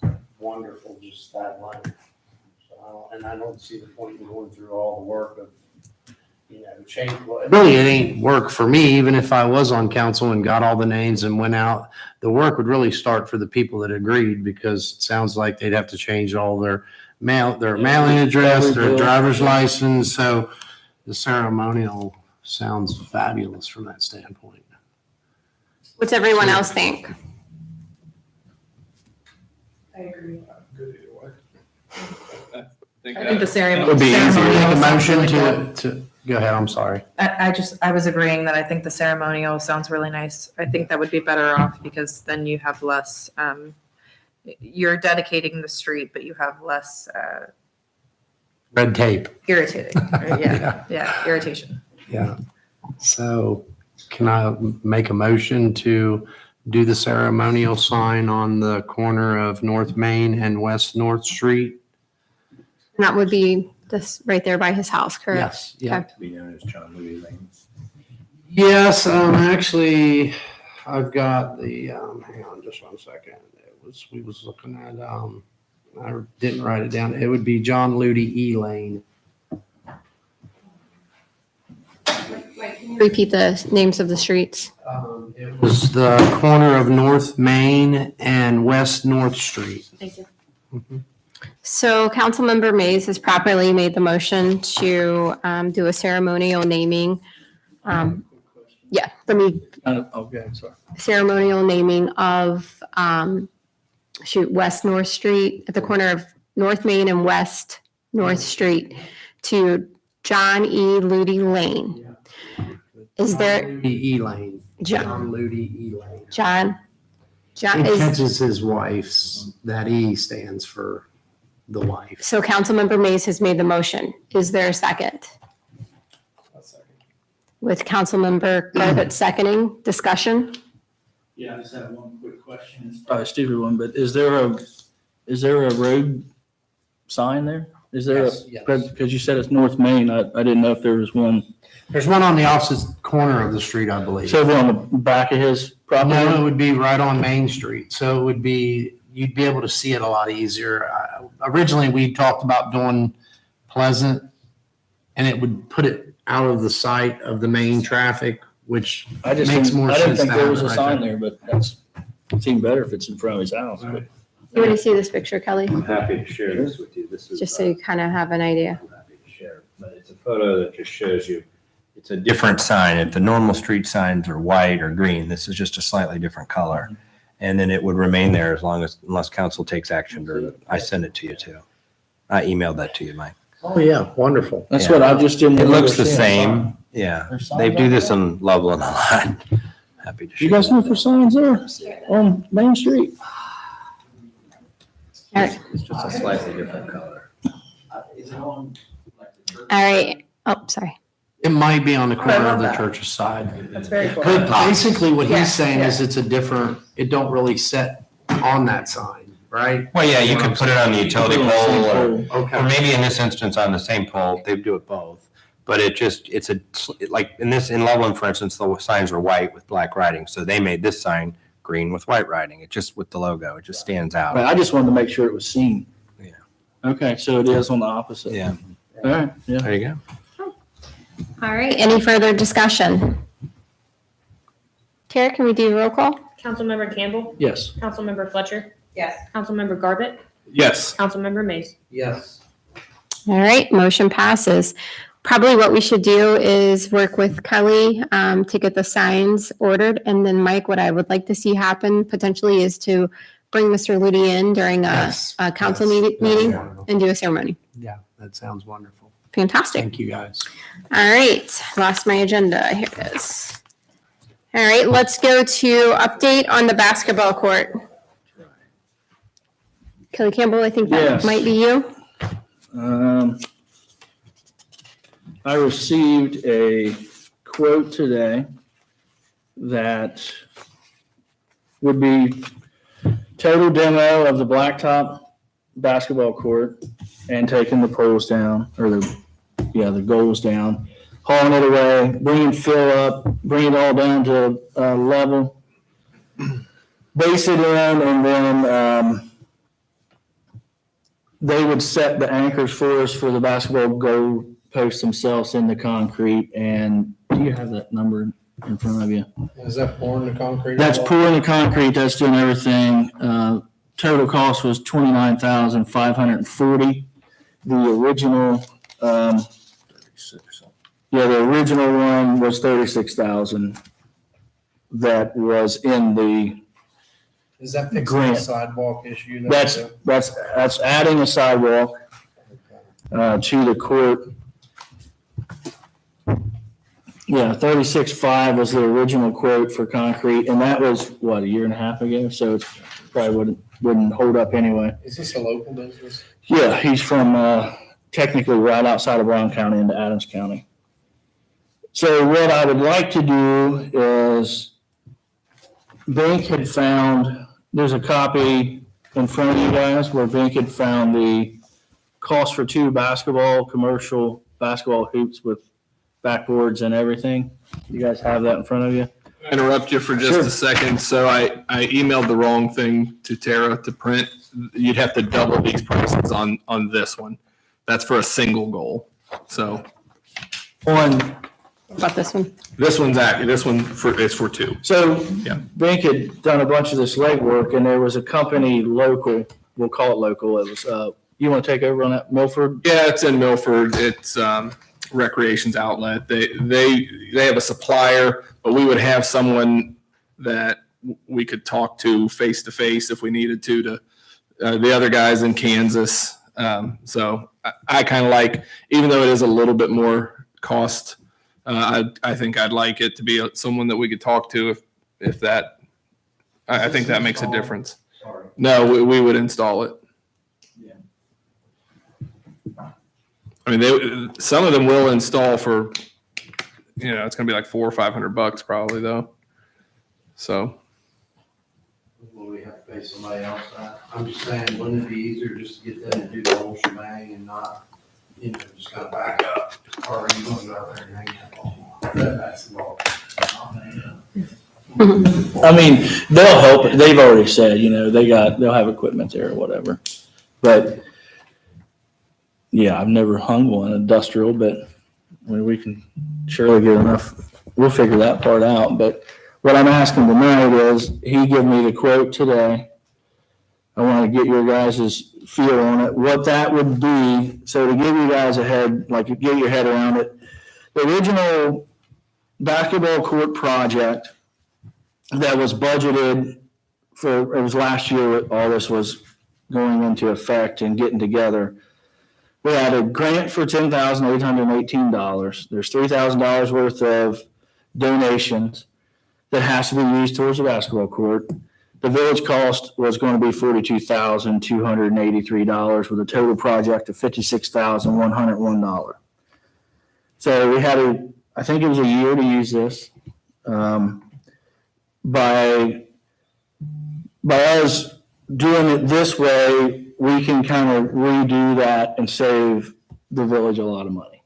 wonderful, just that line. So I don't see the point in going through all the work of, change. Really, it ain't work for me, even if I was on council and got all the names and went out. The work would really start for the people that agreed, because it sounds like they'd have to change all their mailing address, their driver's license. So the ceremonial sounds fabulous from that standpoint. What's everyone else think? I agree. I I think the ceremony. It would be easier to make a motion sounds really to, go ahead, I'm sorry. I was agreeing that I think the ceremonial sounds really nice. I think that would be better off because then you have less, you're dedicating the street, but you have less Red tape. irritating. Yeah, irritation. Yeah. So can I make a motion to do the ceremonial sign on the corner of North Main and West North Street? And that would be this right there by his house, correct? Yes, yeah. Okay. To be known as John Ludi Lane. Yes, actually, I've got the, hang on just one second. We was looking at, I didn't write it down. It would be John Ludi E. Lane. Repeat the names of the streets. It was the corner of North Main and West North Street. Thank you. So Councilmember Mays has properly made the motion to do a ceremonial naming. Yeah, let me, Okay, sorry. ceremonial naming of, West North Street at the corner of North Main and West North Street to John E. Ludi Lane. Is there, John Ludi E. Lane. John, John Ludi E. Lane. John It is, catches his wife's, that E stands for the wife. so Councilmember Mays has made the motion. Is there a second? With Councilmember Garbutt seconding, discussion? Yeah, I just have one quick question. It's probably a stupid one, but is there a road sign there? Is there, Yes, yes. because you said it's North Main, I didn't know if there was one. There's one on the opposite corner of the street, I believe. So on the back of his property? No, it would be right on Main Street. So it would be, you'd be able to see it a lot easier. Originally, we talked about doing Pleasant, and it would put it out of the sight of the main traffic, which I just makes didn't, more I didn't sense think to there have was it a right sign there. there, but it seemed better if it's in front of his house. But You want to see this picture, Kelly? I'm happy to share this with you. This is. Just so you kind of have an idea. I'm happy to share, but it's a photo that just shows you, it's a different sign. If the normal street signs are white or green, this is just a slightly different color. And then it would remain there unless council takes action, or I send it to you too. I emailed that to you, Mike. Oh, yeah, wonderful. that's Yeah. what I just didn't. It looks the remember seeing a sign. same. Yeah, There's signs they do out this there? in Loveland a lot. Happy to share. You guys that. look for signs there on Main Street? All right. It's just a slightly different color. All right. Oh, sorry. It might be on the corner love of the that. church's side. That's very cool. But basically what Yeah, he's saying is yeah. it's a different, it don't really set on that sign, right? Well, yeah, you could put it on the utility pole or Okay. maybe in this instance on the same pole, they do it both. But like in Loveland, for instance, the signs are white with black writing. So they made this sign green with white writing. It just with the logo, it just stands Right, out. I just wanted to make sure it was seen. Yeah. Okay, so it is on the opposite. Yeah, All right, yeah. there you go. All right. Any further discussion? Tara, can we do a roll call? Councilmember Campbell, Yes. Councilmember Fletcher, Yes. Councilmember Garbutt, Yes. Councilmember Mays. Yes. All right. Motion passes. Probably what we should do is work with Kelly to get the signs ordered. And then Mike, what I would like to see happen potentially is to bring Mr. Ludi in during a council meeting and do a ceremony. Yeah, that sounds wonderful. Fantastic. Thank you, guys. All right, lost my agenda. Here it is. All right, let's go to update on the basketball court. Kelly Campbell, I think that Yes. might be you. I received a quote today that would be total demo of the blacktop basketball court and taking the poles down, or the goals down, hauling it away, bringing fill up, bring it all down to level, base it in, and then they would set the anchors for us for the basketball goal posts themselves in the concrete. And do you have that number in front of you? Is that pouring the concrete? That's pouring the concrete, that's doing everything. Total cost was $29,540. The original, the original one was $36,000. That was in the, Is that fixing Grant. the sidewalk issue? that's adding a sidewalk to the court. Yeah, 36.5 was the original quote for concrete, and that was, what, a year and a half ago? So it probably wouldn't hold up anyway. Is this a local business? Yeah, he's from technically right outside of Brown County into Adams County. So what I would like to do is, Bink had found, there's a copy in front of you guys where Bink had found the cost for 2 commercial basketball hoops with backboards and everything. You guys have that in front of you? Interrupt you for just a second. So I emailed the wrong thing to Tara to print. You'd have to double these prices on this one. That's for a single goal. So On, What about this one? this one is for two. so Yeah. Bank had done a bunch of this legwork and there was a company local, we'll call it local. It was, you want to take over on that, Milford? Yeah, it's in Milford. It's Recreation's outlet. They have a supplier, but we would have someone that we could talk to face if we needed to the other guys in Kansas. So I kind of like, even though it is a little bit more cost, I think I'd like it to be someone that we could talk to if that, I think that makes a difference. No, we would install it. I mean, some of them will install for, it's gonna be like $400 or $500 probably though. So. Will we have to pay somebody else that? I'm just saying, wouldn't it be easier just to get them to do the whole shebang and not, just kind of back up? Or are you going to go out there and hang that ball? That basketball. I mean, they'll help. They've already said, they'll have equipment there or whatever. But yeah, I've never hung one industrial, but I mean, we can surely get enough. We'll figure that part out. But what I'm asking tonight is he gave me the quote today. I want to get your guys' feel on it, what that would be. So to give you guys a head, like get your head around it, the original basketball court project that was budgeted for, it was last year, all this was going into effect and getting together. We had a grant for $10,818. There's $3,000 worth of donations that has to be used towards the basketball court. The village cost was going to be $42,283 with a total project of $56,101. So we had I think it was a year to use this. By us doing it this way, we can kind of redo that and save the village a lot of money.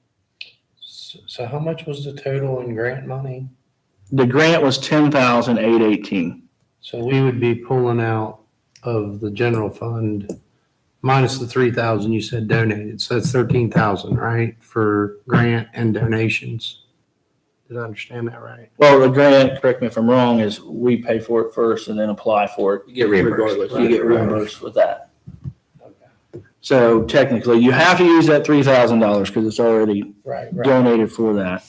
So how much was the total in grant money? The grant was $10,818. So we would be pulling out of the general fund minus the 3,000 you said donated. So that's 13,000, right? For grant and donations. Did I understand that right? Well, the grant, correct me if I'm wrong, is we pay for it first and then apply for it. You get reimbursed. Regardless, you get reimbursed with that. So technically, you have to use that $3,000 because it's already donated for that.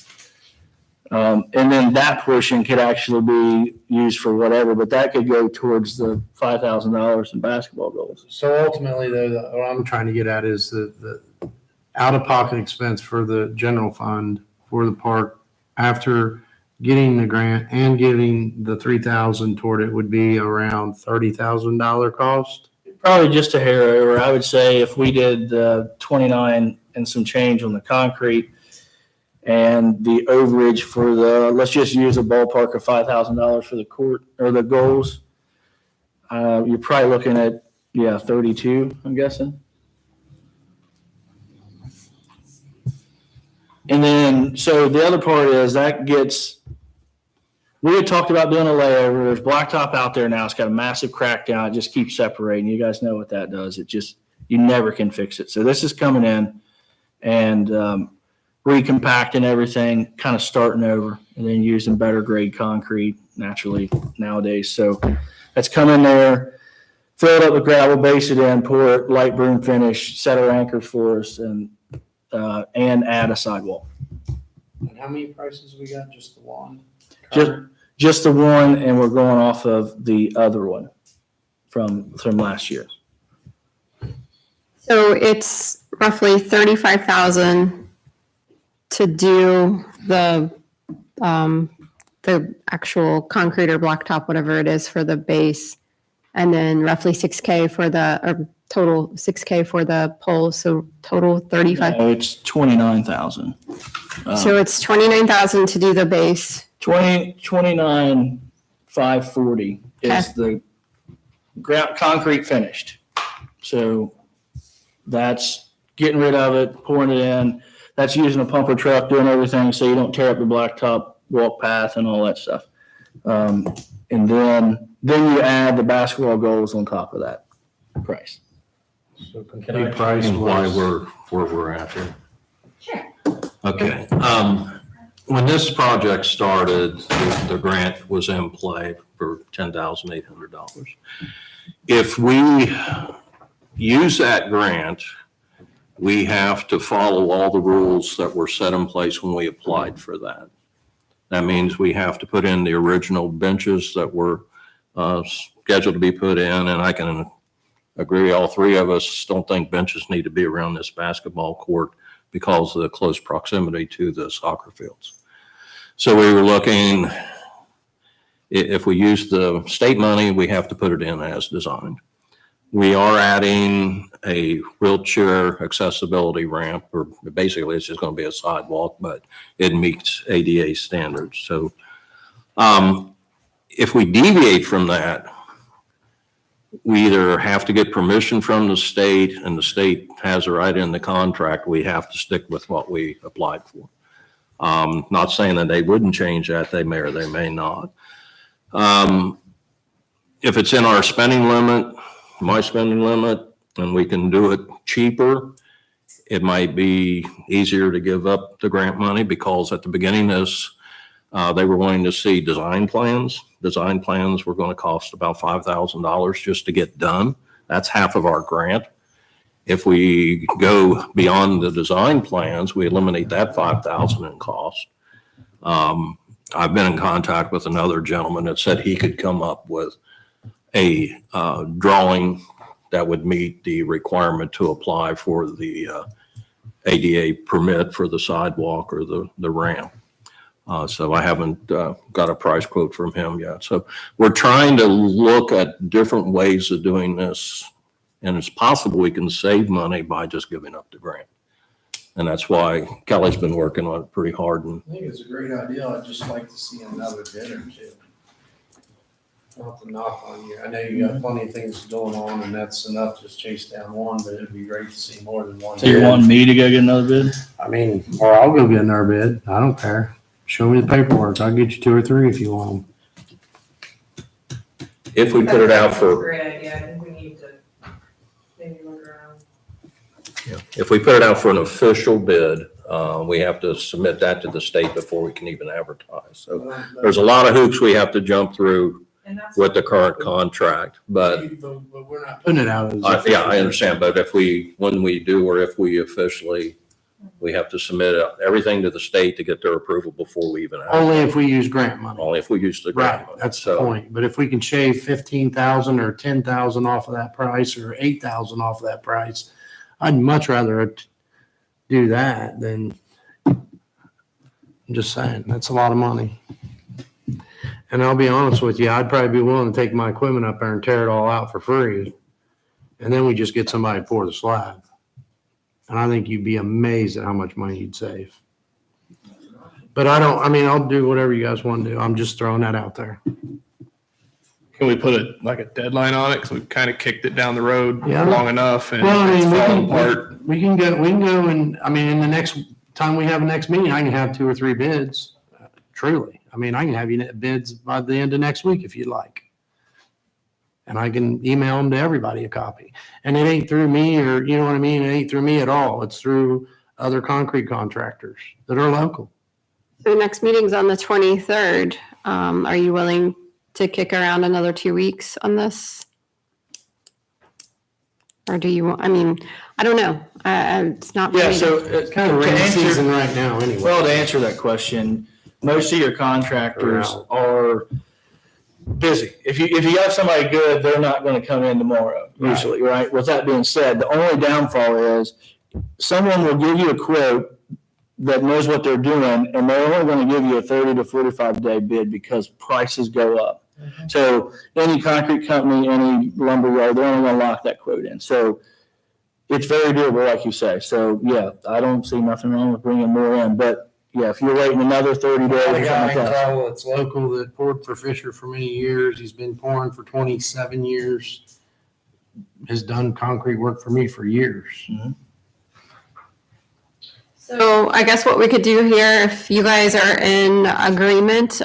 And then that portion could actually be used for whatever, but that could go towards the $5,000 in basketball goals. So ultimately, though, what I'm trying to get at is the out-of-pocket expense for the general fund for the park after getting the grant and getting the $3,000 toward it would be around $30,000 cost. Probably just a hair over. I would say if we did 29 and some change on the concrete and the overage for let's just use a ballpark of $5,000 for the court or the goals, you're probably looking at, 32, I'm guessing. And then, so the other part is we had talked about doing a layover. There's blacktop out there now. It's got a massive crack down. It just keeps separating. You guys know what that does. You never can fix it. So this is coming in and recompacting everything, kind of starting over and then using better grade concrete naturally nowadays. So that's coming there, fill it up with gravel, base it in, pour it, light broom finish, set our anchors for us and add a sidewalk. And how many prices we got? Just the one? Just the one, and we're going off of the other one from last year. So it's roughly 35,000 to do the actual concrete or blacktop, whatever it is for the base, and then roughly $6,000 for total $6,000 for the poles. So total 35. No, it's 29,000. So it's 29,000 to do the base. 29,540 is the ground concrete finished. So that's getting rid of it, pouring it in. That's using a pumper truck, doing everything so you don't tear up the blacktop walk path and all that stuff. And then you add the basketball goals on top of that price. Can I price why where we're at here? Sure. Okay. When this project started, the grant was in play for $10,800. If we use that grant, we have to follow all the rules that were set in place when we applied for that. That means we have to put in the original benches that were scheduled to be put in, and I can agree, all three of us don't think benches need to be around this basketball court because of the close proximity to the soccer fields. So we were looking, if we use the state money, we have to put it in as designed. We are adding a wheelchair accessibility ramp, or basically it's just going to be a sidewalk, but it meets ADA standards. So if we deviate from that, we either have to get permission from the state, and the state has a right in the contract. We have to stick with what we applied for. Not saying that they wouldn't change that. They may or they may not. If it's in our spending limit, my spending limit, and we can do it cheaper, it might be easier to give up the grant money, because at the beginning they were wanting to see design plans. Design plans were going to cost about $5,000 just to get done. That's half of our grant. If we go beyond the design plans, we eliminate that $5,000 in cost. I've been in contact with another gentleman that said he could come up with a drawing that would meet the requirement to apply for the ADA permit for the sidewalk or the ramp. So I haven't got a price quote from him yet. So we're trying to look at different ways of doing this, and it's possible we can save money by just giving up the grant. And that's why Kelly's been working on it pretty hard. And I think it's a great idea. I'd just like to see another bid or two. Not to knock on you. I know you got plenty of things going on, and that's enough to chase down one, but it'd be great to see more than one. So you want me to go get another bid? I mean, or I'll go get another bid. I don't care. Show me the paperwork. I'll get you 2 or 3 if you want them. if we put it out for, Great idea. I think we need to maybe look around. if we put it out for an official bid, we have to submit that to the state before we can even advertise. So there's a lot of hoops we have to jump through And that's with the current contract, but But we're not. Putting it out as. yeah, I understand. But when we do, or if we officially, we have to submit everything to the state to get their approval before we even. Only if we use grant money. Only if we use the grant Right, money. that's the So, point. But if we can shave 15,000 or 10,000 off of that price, or 8,000 off of that price, I'd much rather do that than, I'm just saying, that's a lot of money. And I'll be honest with you, I'd probably be willing to take my equipment up there and tear it all out for free. And then we just get somebody to pour the slab. And I think you'd be amazed at how much money you'd save. But I'll do whatever you guys want to do. I'm just throwing that out there. Can we put a deadline on it? Because we've kind of kicked it down the road Yeah. long enough and Well, I it's mean, falling apart. we can go and, in the next time we have a next meeting, I can have 2 or 3 bids, truly. I can have you bids by the end of next week if you'd like. And I can email them to everybody a copy. And it ain't through me, or, you know what I mean? It ain't through me at all. It's through other concrete contractors that are local. So the next meeting's on the 23rd. Are you willing to kick around another 2 weeks on this? Or do you want, I don't know. It's not. Yeah, really- so It's kind of rainy season right now anyway. Well, to answer that question, most of your contractors are busy. If you have somebody good, they're not going to come in tomorrow, usually, right? With that being said, the only downfall is someone will give you a quote that knows what they're doing, and they're only going to give you a 30 to 45 day bid because prices go up. So any concrete company, any lumber yard, they're only going to lock that quote in. So it's very doable, like you say. So yeah, I don't see nothing wrong with bringing more in, but yeah, if you're waiting another 30 days or something like that. It's local that poured for Fisher for many years. He's been pouring for 27 years. Has done concrete work for me for years. So I guess what we could do here, if you guys are in agreement,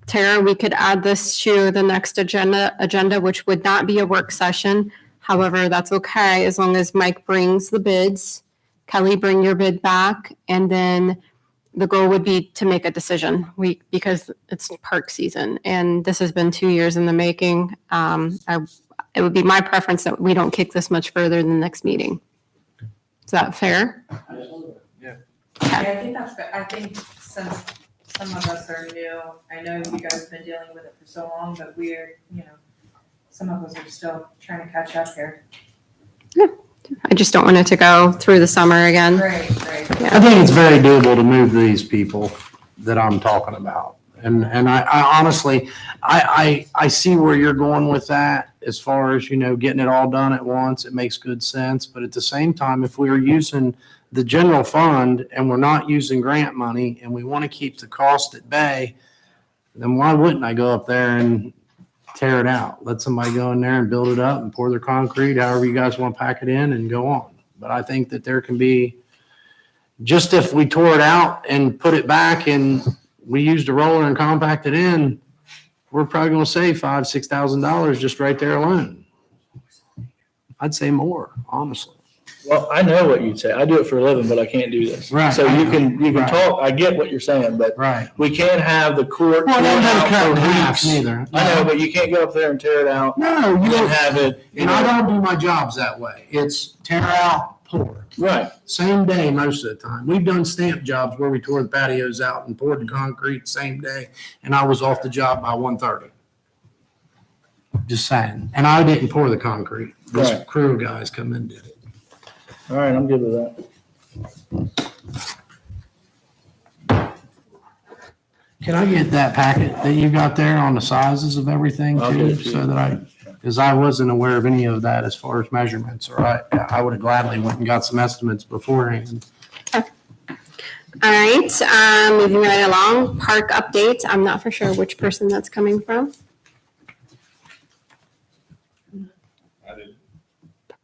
Tara, we could add this to the next agenda, which would not be a work session. However, that's okay, as long as Mike brings the bids. Kelly, bring your bid back, and then the goal would be to make a decision. Because it's park season, and this has been 2 years in the making. It would be my preference that we don't kick this much further than the next meeting. Is that fair? Yeah, I think that's good. I think since some of us are new, I know you guys have been dealing with it for so long, but we're, some of us are still trying to catch up here. I just don't want it to go through the summer again. Right. I think it's very doable to move these people that I'm talking about. And I honestly, I see where you're going with that as far as, getting it all done at once. It makes good sense. But at the same time, if we are using the general fund and we're not using grant money and we want to keep the cost at bay, then why wouldn't I go up there and tear it out? Let somebody go in there and build it up and pour their concrete, however you guys want to pack it in, and go on. But I think that there can be, just if we tore it out and put it back and we used a roller and compact it in, we're probably going to save $5,000-$6,000 just right there alone. I'd say more, honestly. Well, I know what you'd say. I do it for a living, but I can't do this. Right. So you can Right. talk, I get what you're saying, but Right. we can't have the court. Well, torn don't out cut it in for half weeks. neither. I know, but you can't go up there and tear it out. No, you And don't have it, And I don't do my jobs that way. It's tear out, pour. Right. Same day most of the time. We've done stamp jobs where we tore the patios out and poured the concrete same day, and I was off the job by 1:30. Just saying. And I didn't pour the concrete. This Right. crew of guys come in and did it. All right, I'm good with that. Can I get that packet that you got there on the sizes of everything I'll get too? it to you. So that because I wasn't aware of any of that as far as measurements, or I would have gladly went and got some estimates beforehand. All right, moving right along, park update. I'm not for sure which person that's coming from. I didn't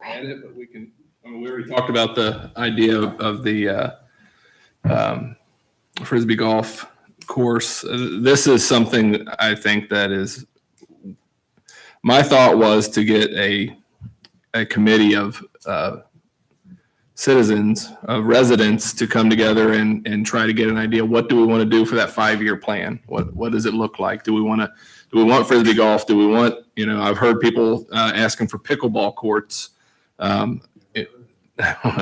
add it, but we can, we already talked about the idea of the Frisbee golf course. This is something I think that is, my thought was to get a committee of citizens, of residents to come together and try to get an idea. What do we want to do for that 5-year plan? What does it look like? Do we want Frisbee golf? Do we want, I've heard people asking for pickleball courts. I don't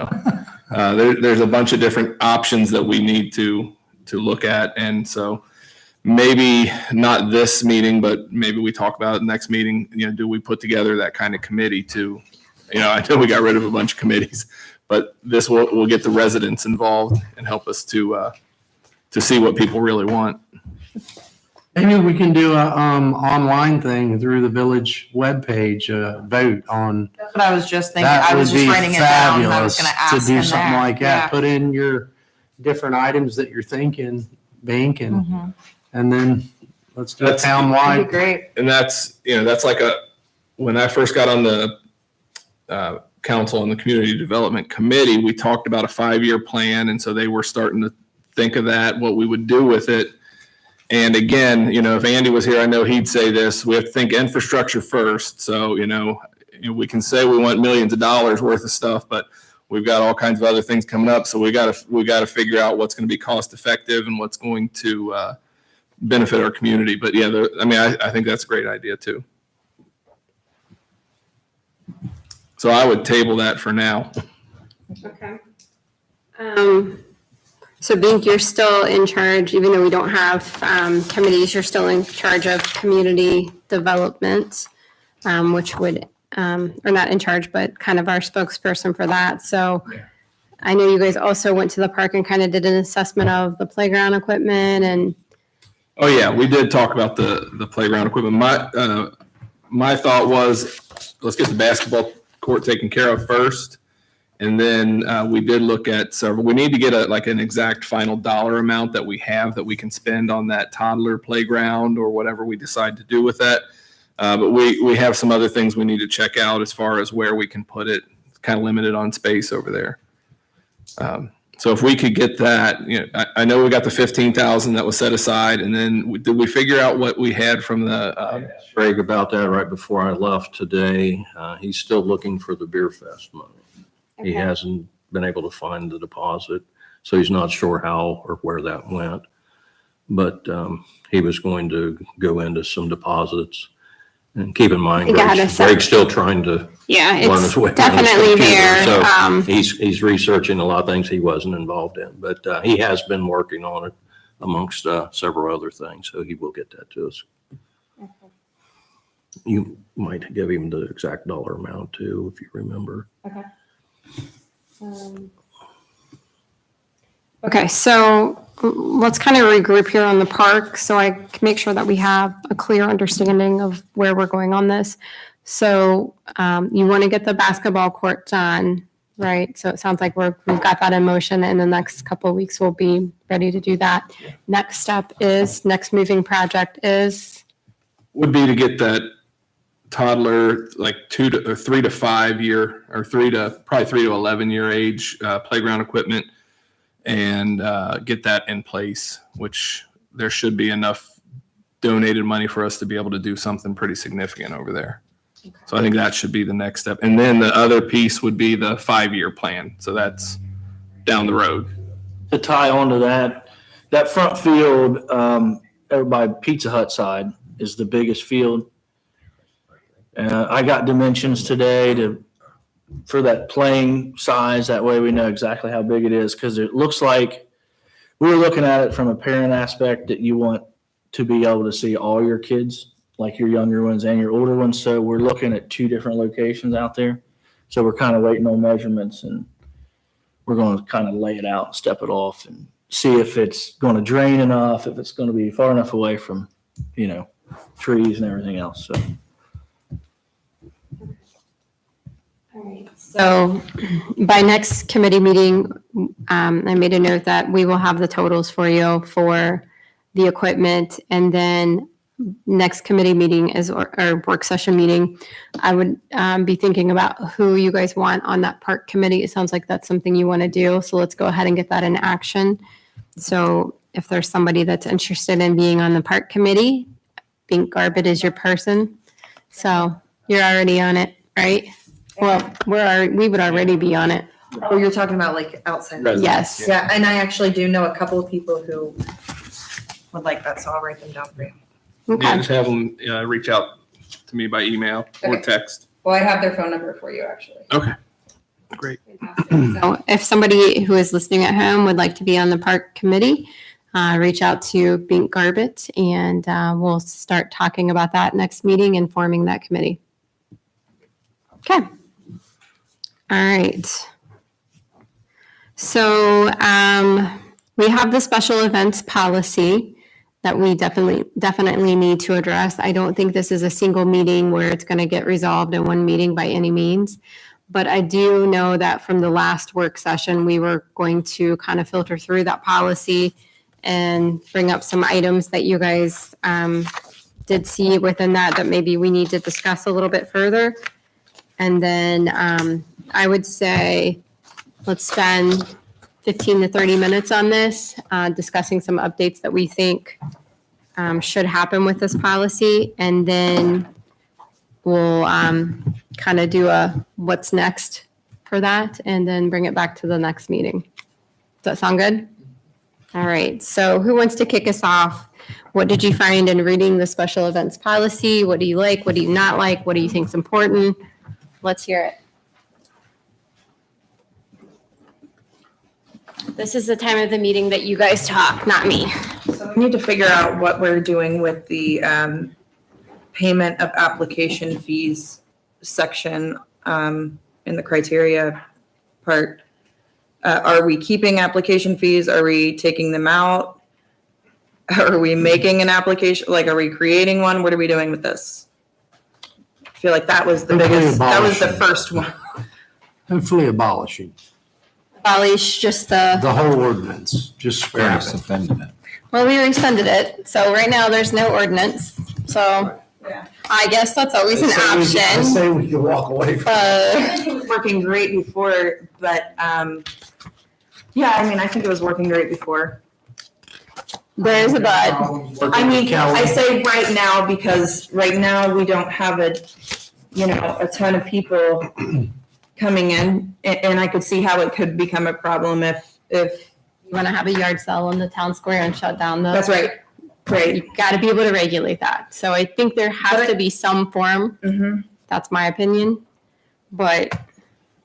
know. There's a bunch of different options that we need to look at. And so maybe not this meeting, but maybe we talk about it next meeting. Do we put together that kind of committee to, I know we got rid of a bunch of committees, but this will get the residents involved and help us to see what people really want. Maybe we can do a online thing through the village webpage, vote on. That's what I was just thinking. That I was would just be writing it down. I was fabulous going to ask to do him something there. like that. Put in your different items that you're thinking, Mhm. and then let's do a That's- That'd townwide. be great. And that's like when I first got on the council and the community development committee, we talked about a 5-year plan. And so they were starting to think of that, what we would do with it. And again, if Andy was here, I know he'd say this, we have to think infrastructure first. So, we can say we want millions of dollars worth of stuff, but we've got all kinds of other things coming up. So we got to figure out what's going to be cost effective and what's going to benefit our community. But yeah, I think that's a great idea too. So I would table that for now. Okay. So Bink, you're still in charge, even though we don't have committees, you're still in charge of community development, which would, or not in charge, but kind of our spokesperson for that. So I know you guys also went to the park and kind of did an assessment of the playground equipment and. Oh yeah, we did talk about the playground equipment. My thought was, let's get the basketball court taken care of first. And then we did look at several. We need to get an exact final dollar amount that we have that we can spend on that toddler playground or whatever we decide to do with that. But we have some other things we need to check out as far as where we can put it. It's kind of limited on space over there. So if we could get that, you know, I know we got the 15,000 that was set aside, and then did we figure out what we had from the, Greg, about that right before I left today, he's still looking for the Beer Fest money. He Okay. hasn't been able to find the deposit, so he's not sure how or where that went. But he was going to go into some deposits. And keep in mind, I think I had a Greg's still trying to Yeah, learn it's his way around his definitely computer. there. So he's researching a lot of things he wasn't involved in, but he has been working on it amongst several other things, so he will get that to us. You might give him the exact dollar amount too, if you remember. Okay. Okay, so let's kind of regroup here on the park so I can make sure that we have a clear understanding of where we're going on this. So you want to get the basketball court done, right? So it sounds like we've got that in motion. In the next couple of weeks, we'll be ready to do that. Next step is, next moving project is? would be to get that toddler, like 3 to 5 year, or 3 to 11 year age playground equipment, and get that in place, which there should be enough donated money for us to be able to do something pretty significant over there. Okay. So I think that should be the next step. And then the other piece would be the 5-year plan. So that's down the road. To tie onto that, that front field over by Pizza Hut side is the biggest field. I got dimensions today for that playing size. That way we know exactly how big it is, because it looks like we were looking at it from a parent aspect that you want to be able to see all your kids, like your younger ones and your older ones. So we're looking at 2 different locations out there. So we're kind of waiting on measurements, and we're going to kind of lay it out, step it off, and see if it's going to drain enough, if it's going to be far enough away from, trees and everything else. So. So by next committee meeting, I made a note that we will have the totals for you for the equipment. And then next committee meeting is, or work session meeting, I would be thinking about who you guys want on that park committee. It sounds like that's something you want to do. So let's go ahead and get that in action. So if there's somebody that's interested in being on the park committee, Bink Garbett is your person. So you're already on it, right? Well, we would already be on it. Oh, you're talking about like outside? Yes. Yeah, and I actually do know a couple of people who would like that, so I'll write them down for you. Yeah, Okay. just have them reach out to me by email or Okay. text. Well, I have their phone number for you, actually. Okay, great. So if somebody who is listening at home would like to be on the park committee, reach out to Bink Garbett, and we'll start talking about that next meeting and forming that committee. Okay. All right. So we have the special events policy that we definitely need to address. I don't think this is a single meeting where it's going to get resolved in one meeting by any means. But I do know that from the last work session, we were going to kind of filter through that policy and bring up some items that you guys did see within that maybe we need to discuss a little bit further. And then I would say let's spend 15 to 30 minutes on this, discussing some updates that we think should happen with this policy. And then we'll kind of do a what's next for that, and then bring it back to the next meeting. Does that sound good? All right. So who wants to kick us off? What did you find in reading the special events policy? What do you like? What do you not like? What do you think is important? Let's hear it. This is the time of the meeting that you guys talk, not me. So we need to figure out what we're doing with the payment of application fees section in the criteria part. Are we keeping application fees? Are we taking them out? Are we making an application? Like, are we creating one? What are we doing with this? I feel like that was the biggest, that was the first one. Hopefully abolishing Abolish just the whole ordinance, just scrap it. well, we rescinded it. So right now there's no ordinance. So Yeah. I guess that's always an I option. say we can walk away from it. It was working great before, but Yeah, I mean, I think it was working great before. There is a but. I mean, I say right now because right now we don't have a ton of people coming in, and I could see how it could become a problem if. You want to have a yard sale in the town square and shut down the. That's right. Right. You've got to be able to regulate that. So I think there has to be some form. Mm-hmm. That's my opinion. But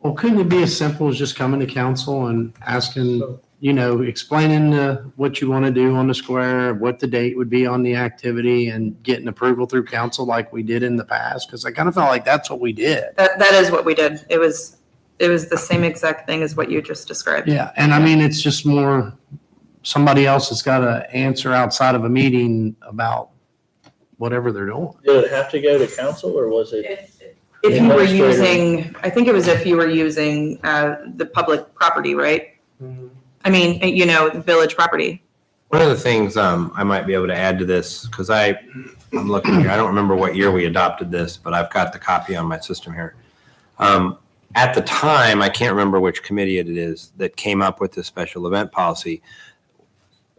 Well, couldn't it be as simple as just coming to council and asking, explaining what you want to do on the square, what the date would be on the activity, and getting approval through council like we did in the past? Because I kind of felt like that's what we did. That is what we did. It was the same exact thing as what you just described. Yeah, and I mean, it's just more, somebody else has got to answer outside of a meeting about whatever they're doing. Did it have to go to council or was it? If you were Administrator. I think it was if you were using the public property, right? Mm-hmm. I mean, village property. One of the things I might be able to add to this, because I'm looking here, I don't remember what year we adopted this, but I've got the copy on my system here. At the time, I can't remember which committee it is that came up with this special event policy.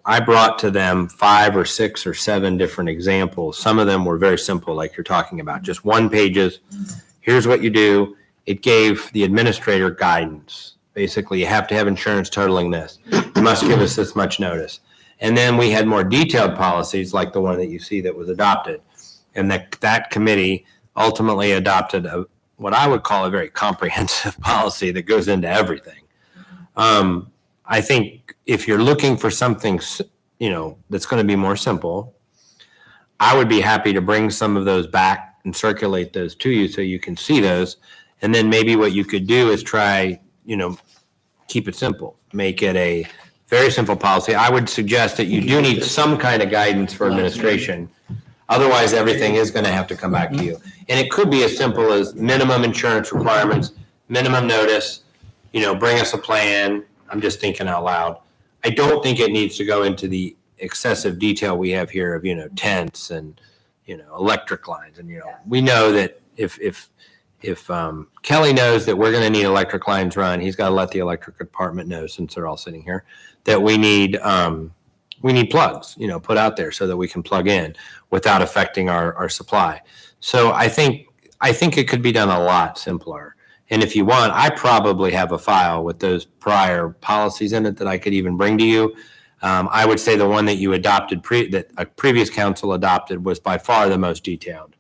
I brought to them 5 or 6 or 7 different examples. Some of them were very simple, like you're talking about, just one pages. Here's what you do. It gave the administrator guidance. Basically, you have to have insurance totaling this. You must give us this much notice. And then we had more detailed policies like the one that you see that was adopted. And that committee ultimately adopted what I would call a very comprehensive policy that goes into everything. I think if you're looking for something, that's going to be more simple, I would be happy to bring some of those back and circulate those to you so you can see those. And then maybe what you could do is try, keep it simple, make it a very simple policy. I would suggest that you do need some kind of guidance for administration. Otherwise, everything is going to have to come back to you. And it could be as simple as minimum insurance requirements, minimum notice, bring us a plan. I'm just thinking out loud. I don't think it needs to go into the excessive detail we have here of, tents and, electric lines. And, we know that if Kelly knows that we're going to need electric lines run, he's got to let the electric department know, since they're all sitting here, that we need plugs, put out there so that we can plug in without affecting our supply. So I think it could be done a lot simpler. And if you want, I probably have a file with those prior policies in it that I could even bring to you. I would say the one that you adopted, that a previous council adopted, was by far the most detailed.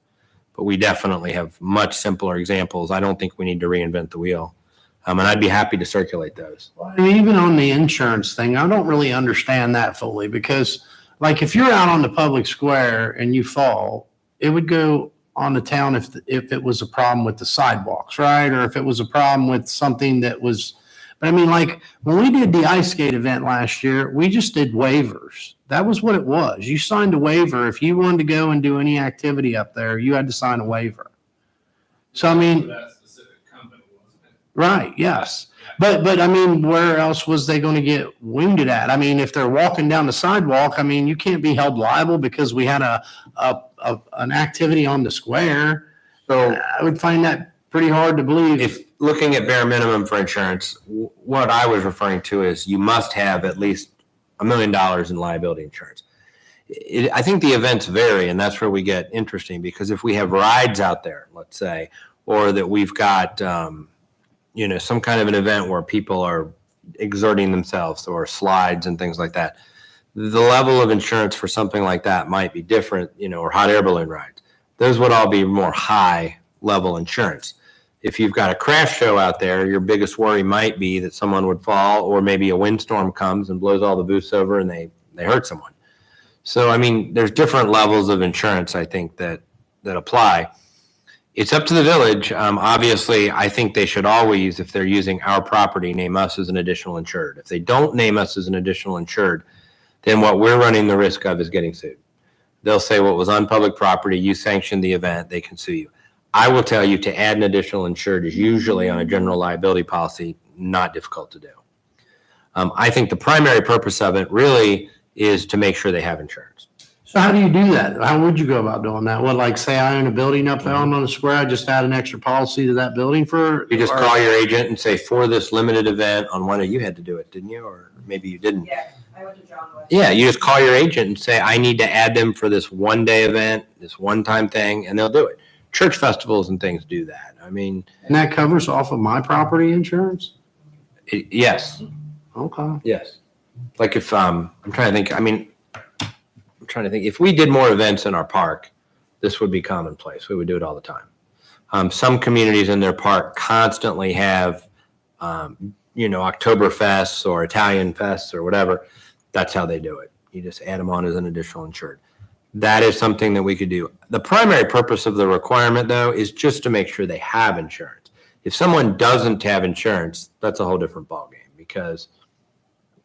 But we definitely have much simpler examples. I don't think we need to reinvent the wheel. And I'd be happy to circulate those. And even on the insurance thing, I don't really understand that fully, because like if you're out on the public square and you fall, it would go on the town if it was a problem with the sidewalks, right? Or if it was a problem with something that was, but I mean, like when we did the ice skate event last year, we just did waivers. That was what it was. You signed a waiver. If you wanted to go and do any activity up there, you had to sign a waiver. So, I mean, That specific company, wasn't it? right, yes. But I mean, where else was they going to get wounded at? I mean, if they're walking down the sidewalk, I mean, you can't be held liable because we had an activity on the square. So I would find that pretty hard to believe. If looking at bare minimum for insurance, what I was referring to is you must have at least $1 million in liability insurance. I think the events vary, and that's where we get interesting, because if we have rides out there, let's say, or that we've got, some kind of an event where people are exerting themselves, or slides and things like that, the level of insurance for something like that might be different, or hot air balloon rides. Those would all be more high level insurance. If you've got a craft show out there, your biggest worry might be that someone would fall, or maybe a windstorm comes and blows all the booths over and they hurt someone. So, I mean, there's different levels of insurance, I think, that apply. It's up to the village. Obviously, I think they should always, if they're using our property, name us as an additional insured. If they don't name us as an additional insured, then what we're running the risk of is getting sued. They'll say, well, it was on public property, you sanctioned the event, they can sue you. I will tell you, to add an additional insured is usually on a general liability policy not difficult to do. I think the primary purpose of it really is to make sure they have insurance. So how do you do that? How would you go about doing that? What, like say I own a building up there on the square, I just add an extra policy to that building for? You just call your agent and say, for this limited event on one, you had to do it, didn't you? Or maybe you didn't. Yeah, I went to John West. Yeah, you just call your agent and say, I need to add them for this one day event, this one time thing, and they'll do it. Church festivals and things do that. I mean, And that covers off of my property insurance? yes, Okay. yes. Like if, I'm trying to think, if we did more events in our park, this would be commonplace. We would do it all the time. Some communities in their park constantly have, Oktoberfests or Italian fests or whatever. That's how they do it. You just add them on as an additional insured. That is something that we could do. The primary purpose of the requirement, though, is just to make sure they have insurance. If someone doesn't have insurance, that's a whole different ballgame because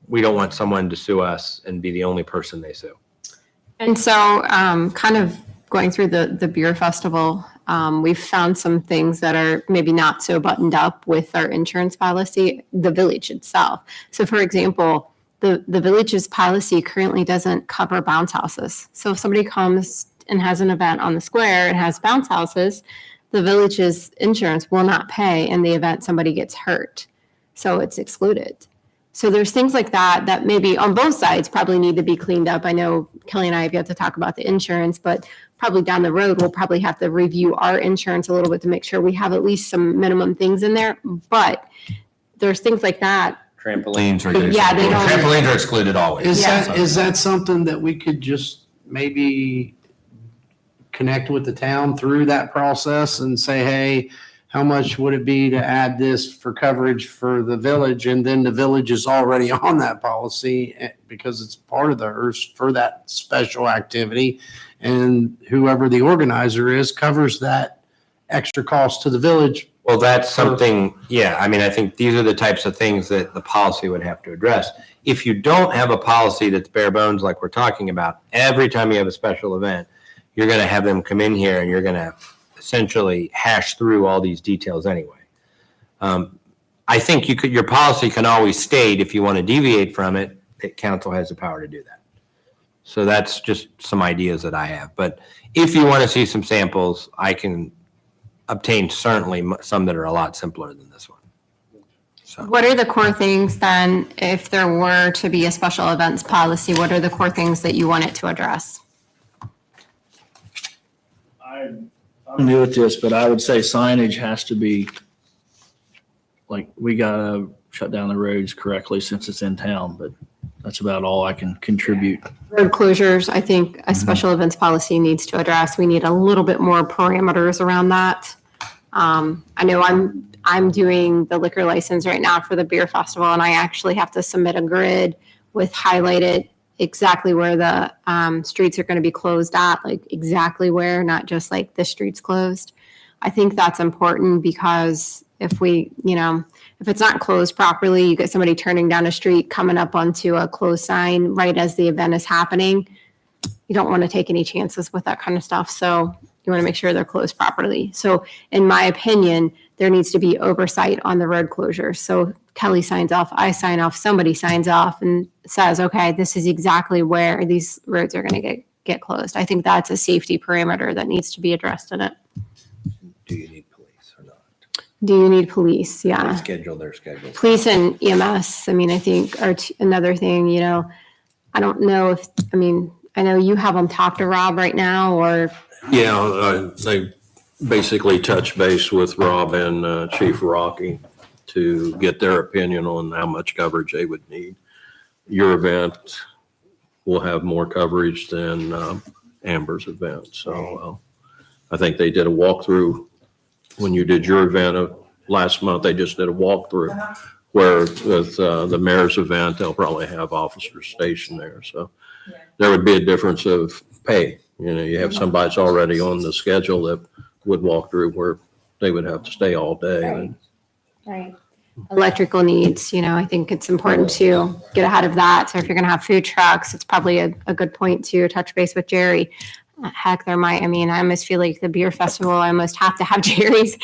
we don't want someone to sue us and be the only person they sue. And so, kind of going through the beer festival, we've found some things that are maybe not so buttoned up with our insurance policy, the village itself. So for example, the village's policy currently doesn't cover bounce houses. So if somebody comes and has an event on the square and has bounce houses, the village's insurance will not pay in the event somebody gets hurt. So it's excluded. So there's things like that maybe on both sides probably need to be cleaned up. I know Kelly and I have yet to talk about the insurance, but probably down the road, we'll probably have to review our insurance a little bit to make sure we have at least some minimum things in there. But there's things like that. Trampolines are Yeah, they don't- Trampolines are excluded always. Is that something that we could just maybe connect with the town through that process and say, hey, how much would it be to add this for coverage for the village? And then the village is already on that policy because it's part of theirs for that special activity. And whoever the organizer is covers that extra cost to the village. Well, that's something, yeah, I think these are the types of things that the policy would have to address. If you don't have a policy that's bare bones like we're talking about, every time you have a special event, you're going to have them come in here and you're going to essentially hash through all these details anyway. I think your policy can always state if you want to deviate from it, that council has the power to do that. So that's just some ideas that I have. But if you want to see some samples, I can obtain certainly some that are a lot simpler than this one. So What are the core things then, if there were to be a special events policy, what are the core things that you want it to address? I'm new with this, but I would say signage has to be, like, we gotta shut down the roads correctly since it's in town, but that's about all I can contribute. Road closures, I think a special events policy needs to address. We need a little bit more parameters around that. I know I'm doing the liquor license right now for the beer festival, and I actually have to submit a grid with highlighted exactly where the streets are going to be closed at, like exactly where, not just like the street's closed. I think that's important because if if it's not closed properly, you get somebody turning down a street, coming up onto a closed sign right as the event is happening. You don't want to take any chances with that kind of stuff. So you want to make sure they're closed properly. So in my opinion, there needs to be oversight on the road closures. So Kelly signs off, I sign off, somebody signs off and says, okay, this is exactly where these roads are going to get closed. I think that's a safety parameter that needs to be addressed in it. do you need police or not? Do you need police? Yeah. They schedule their schedules. Police and EMS, I think are another thing, I don't know I know you have them talk to Rob right now or. Yeah, they basically touch base with Rob and Chief Rocky to get their opinion on how much coverage they would need. Your event will have more coverage than Amber's event. So I think they did a walkthrough when you did your event last month. They just did a walkthrough where with the mayor's event, they'll probably have officers stationed there. So there would be a difference of pay. You have somebody that's already on the schedule that would walk through where they would have to stay all day. Right. Electrical needs, I think it's important to get ahead of that. So if you're going to have food trucks, it's probably a good point to touch base with Jerry. Heck, I almost feel like the beer festival, I almost have to have Jerry's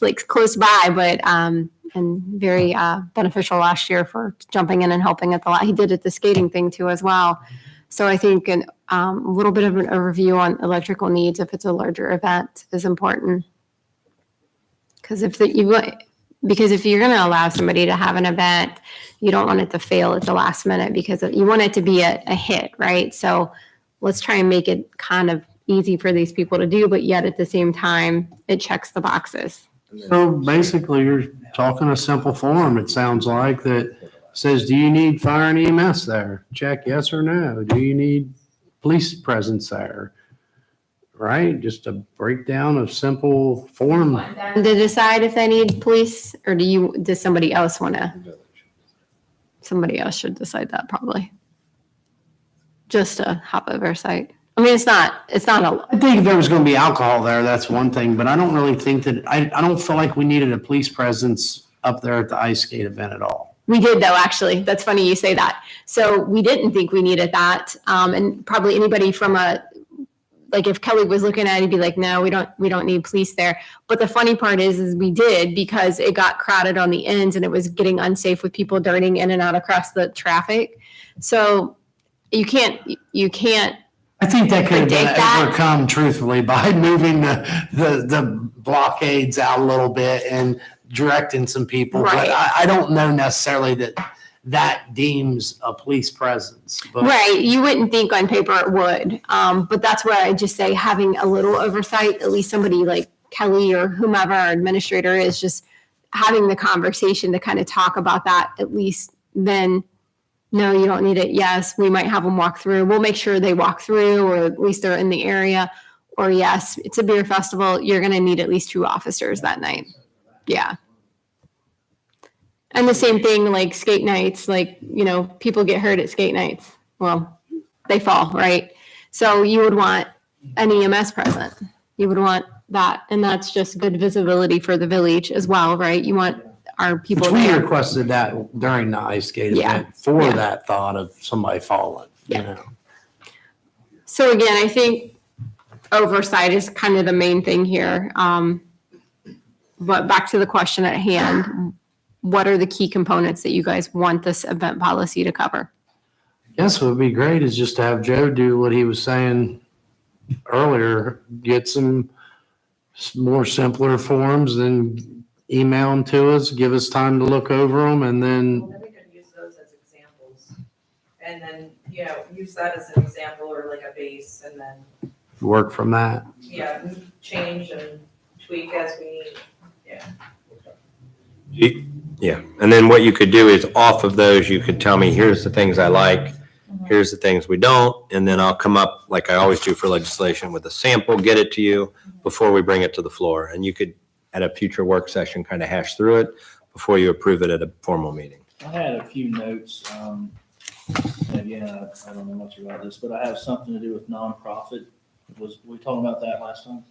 like close by, but, and very beneficial last year for jumping in and helping at he did it the skating thing too as well. So I think a little bit of an overview on electrical needs if it's a larger event is important. Because if you're going to allow somebody to have an event, you don't want it to fail at the last minute because you want it to be a hit, right? So let's try and make it kind of easy for these people to do, but yet at the same time, it checks the boxes. So basically, you're talking a simple form, it sounds like, that says, do you need fire and EMS there? Check yes or no. Do you need police presence there? Right? Just a breakdown of simple form. To decide if they need police, or does somebody else want to? Somebody else should decide that probably. Just a hop oversight. I mean, it's not a. I think if there was going to be alcohol there, that's one thing, but I don't really think that, I don't feel like we needed a police presence up there at the ice skate event at all. We did though, actually. That's funny you say that. So we didn't think we needed that. And probably anybody from like if Kelly was looking at it, he'd be like, no, we don't need police there. But the funny part is we did, because it got crowded on the ends and it was getting unsafe with people darting in and out across the traffic. So you can't. I think that could have been predict that. overcome truthfully by moving the blockades out a little bit and directing some people. Right. But I don't know necessarily that deems a police presence. But Right. You wouldn't think on paper it would. But that's where I just say having a little oversight, at least somebody like Kelly or whomever our administrator is, just having the conversation to kind of talk about that, at least then, no, you don't need it. Yes, we might have them walk through. We'll make sure they walk through, or at least they're in the area. Or yes, it's a beer festival. You're going to need at least 2 officers that night. Yeah. And the same thing, like skate nights, like, people get hurt at skate nights. Well, they fall, right? So you would want an EMS present. You would want that. And that's just good visibility for the village as well, right? You want our people we there. requested that during the ice skate Yeah. event for Yeah. that thought of somebody falling, Yeah. So again, I think oversight is kind of the main thing here. But back to the question at hand, what are the key components that you guys want this event policy to cover? Yes, what would be great is just to have Joe do what he was saying earlier, get some more simpler forms, then email them to us, give us time to look over them, and then Well, then we could use those as examples. And then, use that as an example or like a base, and then, work from that. change and tweak as we need. Yeah, and then what you could do is off of those, you could tell me, here's the things I like, here's the things we don't, and then I'll come up, like I always do for legislation, with a sample, get it to you before we bring it to the floor. And you could, at a future work session, kind of hash through it before you approve it at a formal meeting. I had a few notes. Again, I don't know much about this, but I have something to do with nonprofit. Were we talking about that last time?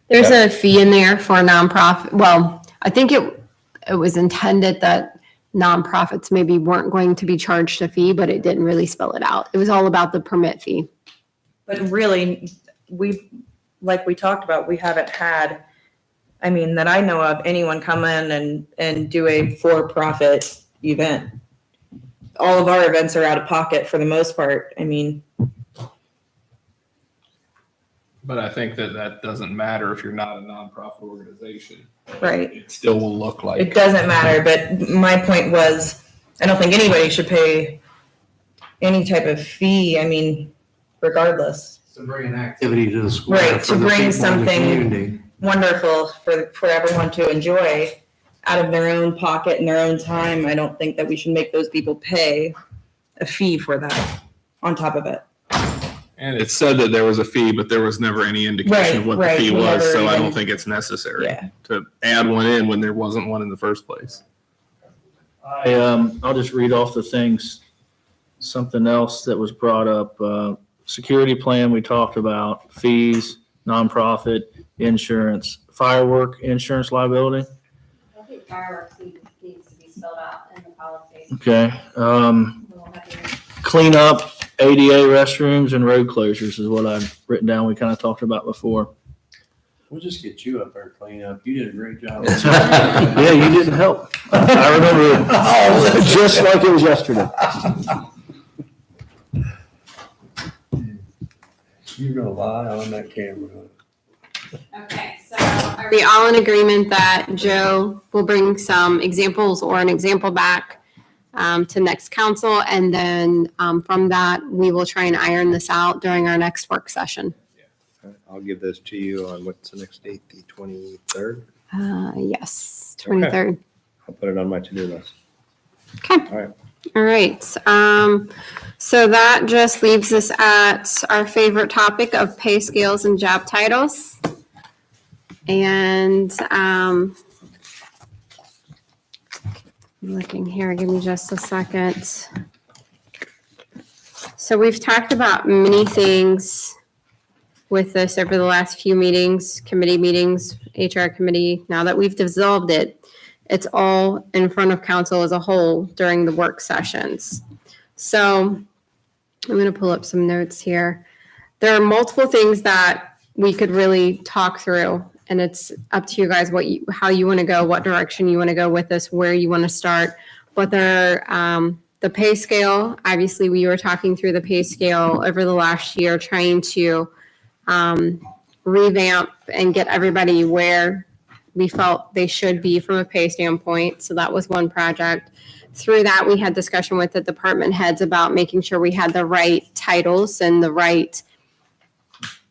There's a fee in there for a nonprofit. Well, I think it was intended that nonprofits maybe weren't going to be charged a fee, but it didn't really spell it out. It was all about the permit fee. But really, like we talked about, we haven't had, that I know of, anyone come in and do a for-profit event. All of our events are out of pocket for the most part. But I think that doesn't matter if you're not a nonprofit organization. Right. It still will look like. It doesn't matter, but my point was, I don't think anybody should pay any type of fee, regardless. To bring an activity to the school. Right, for to the bring people in the something community. wonderful for everyone to enjoy out of their own pocket and their own time. I don't think that we should make those people pay a fee for that on top of it. And it said that there was a fee, but there was never any indication of what the Right, fee we was, never so I even- don't think it's necessary Yeah. to add one in when there wasn't one in the first place. I'll just read off the things. Something else that was brought up, security plan we talked about, fees, nonprofit, insurance, firework, insurance liability. I think fireworks needs to be spelled out in the policy. Okay. We'll have to- Clean up, ADA restrooms and road closures is what I've written down. We kind of talked about before. We'll just get you up there cleaning up. You did a great job. Yeah, you didn't help. I remember it just like it was yesterday. You're gonna lie on that camera. Okay, so are we all in agreement that Joe will bring some examples or an example back to next council? And then from that, we will try and iron this out during our next work session. I'll give those to you on what's the next date, the 23rd? Yes, 23rd. I'll put it on my to-do list. Okay. All right. All right. So that just leaves us at our favorite topic of pay scales and job titles. And I'm looking here, give me just a second. So we've talked about many things with this over the last few meetings, committee meetings, HR committee. Now that we've dissolved it, it's all in front of council as a whole during the work sessions. So I'm going to pull up some notes here. There are multiple things that we could really talk through, and it's up to you guys how you want to go, what direction you want to go with this, where you want to start. But the pay scale, obviously we were talking through the pay scale over the last year, trying to revamp and get everybody where we felt they should be from a pay standpoint. So that was one project. Through that, we had discussion with the department heads about making sure we had the right titles and the right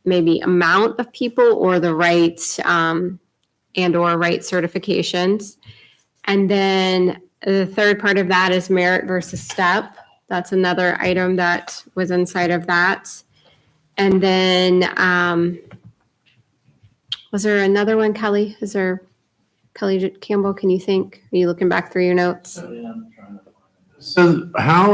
maybe amount of people or the right and or right certifications. And then the third part of that is merit versus step. That's another item that was inside of that. And then was there another one, Kelly? Kelly Campbell, can you think? Are you looking back through your notes? So how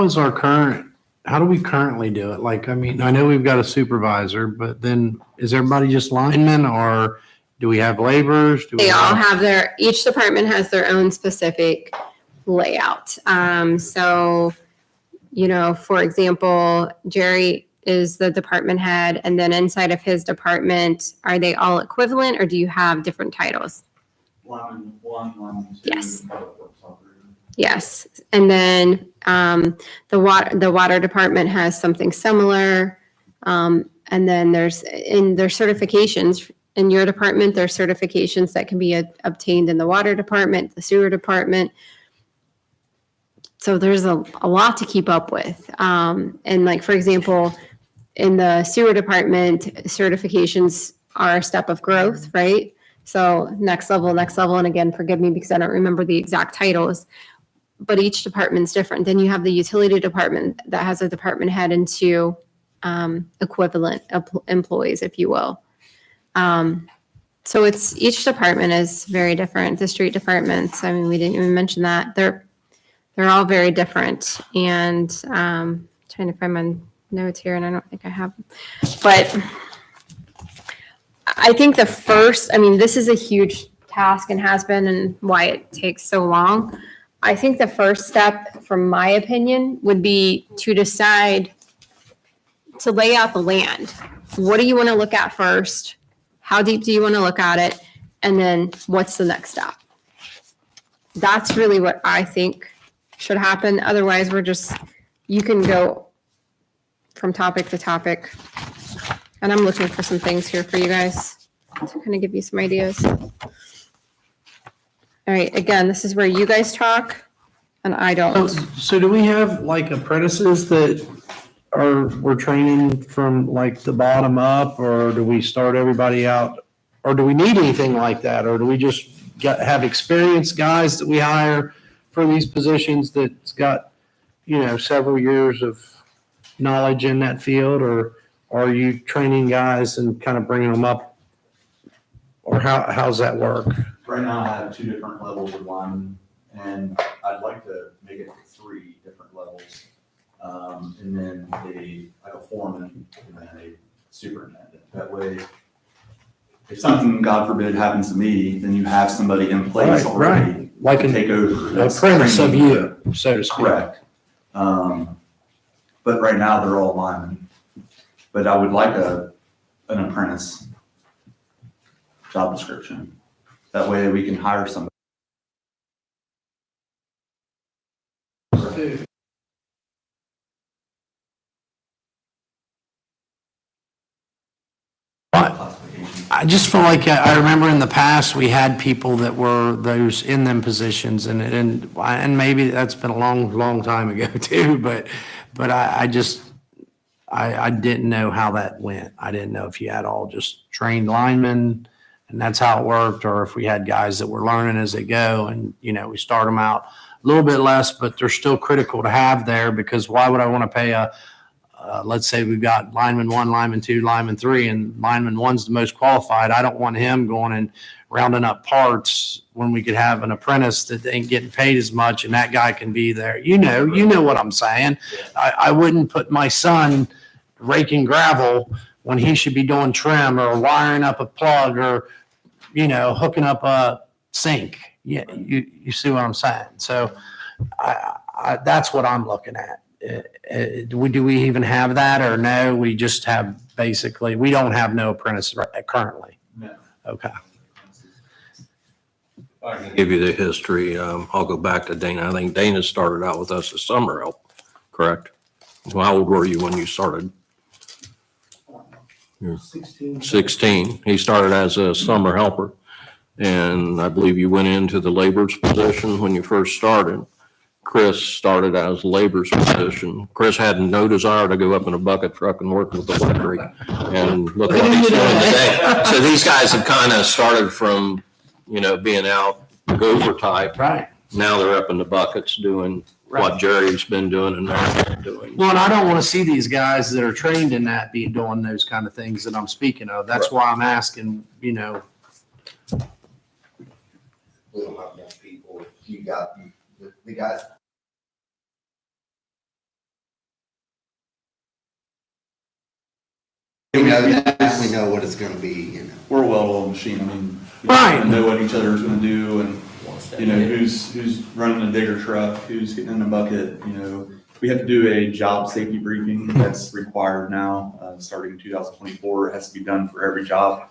do we currently do it? Like, I mean, I know we've got a supervisor, but then is everybody just linemen or do we have laborers? They all have each department has their own specific layout. So, for example, Jerry is the department head, and then inside of his department, are they all equivalent or do you have different titles? Lineman 1, lineman 2. Yes. Yes. And then the water department has something similar. And then there's in their certifications in your department, there's certifications that can be obtained in the water department, the sewer department. So there's a lot to keep up with. And like, for example, in the sewer department, certifications are a step of growth, right? So next level. And again, forgive me because I don't remember the exact titles, but each department's different. Then you have the utility department that has a department head and two equivalent employees, if you will. So each department is very different. The street departments, I mean, we didn't even mention that. They're all very different. And trying to find my notes here, and I don't think I have them. But I think this is a huge task and has been, and why it takes so long. I think the first step, from my opinion, would be to decide to lay out the land. What do you want to look at first? How deep do you want to look at it? And then what's the next step? That's really what I think should happen. Otherwise, you can go from topic to topic. And I'm looking for some things here for you guys to kind of give you some ideas. All right, again, this is where you guys talk and I don't. So do we have like apprentices that we're training from like the bottom up, or do we start everybody out? Or do we need anything like that? Or do we just have experienced guys that we hire for these positions that's got, several years of knowledge in that field? Or are you training guys and kind of bringing them up? Or how's that work? Right now, I have 2 different levels of linemen, and I'd like to make it 3 different levels. And then a foreman and then a superintendent. That way, if something, God forbid, happens to me, then you have somebody in place already Like to take over. An apprentice of you, so to speak. Correct. But right now, they're all linemen. But I would like an apprentice job description. That way we can hire somebody. I just feel like I remember in the past, we had people that were those in them positions and maybe that's been a long, long time ago too, but I didn't know how that went. I didn't know if you had all just trained linemen and that's how it worked, or if we had guys that were learning as they go and, we start them out a little bit less, but they're still critical to have there because why would I want to pay let's say we've got lineman 1, lineman 2, lineman 3, and lineman 1's the most qualified. I don't want him going and rounding up parts when we could have an apprentice that ain't getting paid as much and that guy can be there. You know what I'm saying? I wouldn't put my son raking gravel when he should be doing trim or wiring up a plug or, hooking up a sink. Yeah, you see what I'm saying? So that's what I'm looking at. Do we even have that or no? We just have we don't have no apprentice currently. No. Okay. I can give you the history. I'll go back to Dana. I think Dana started out with us as summer help, correct? Well, how old were you when you started? 16. He started as a summer helper. And I believe you went into the labor's position when you first started. Chris started as labor's position. Chris had no desire to go up in a bucket truck and work with the electric. And look what he's doing today. So these guys have kind of started from, being out gopher type. Right. Now they're up in the buckets doing what Jerry's been doing and Mary's been doing. Well, and I don't want to see these guys that are trained in that be doing those kind of things that I'm speaking of. That's why I'm asking, We don't have enough people. You got the guys. We know what it's gonna be, We're a well-oiled machine. I mean, Right. we know what each other's gonna do and, who's running a digger truck, who's getting in a bucket, We have to do a job safety briefing that's required now, starting in 2024. It has to be done for every job.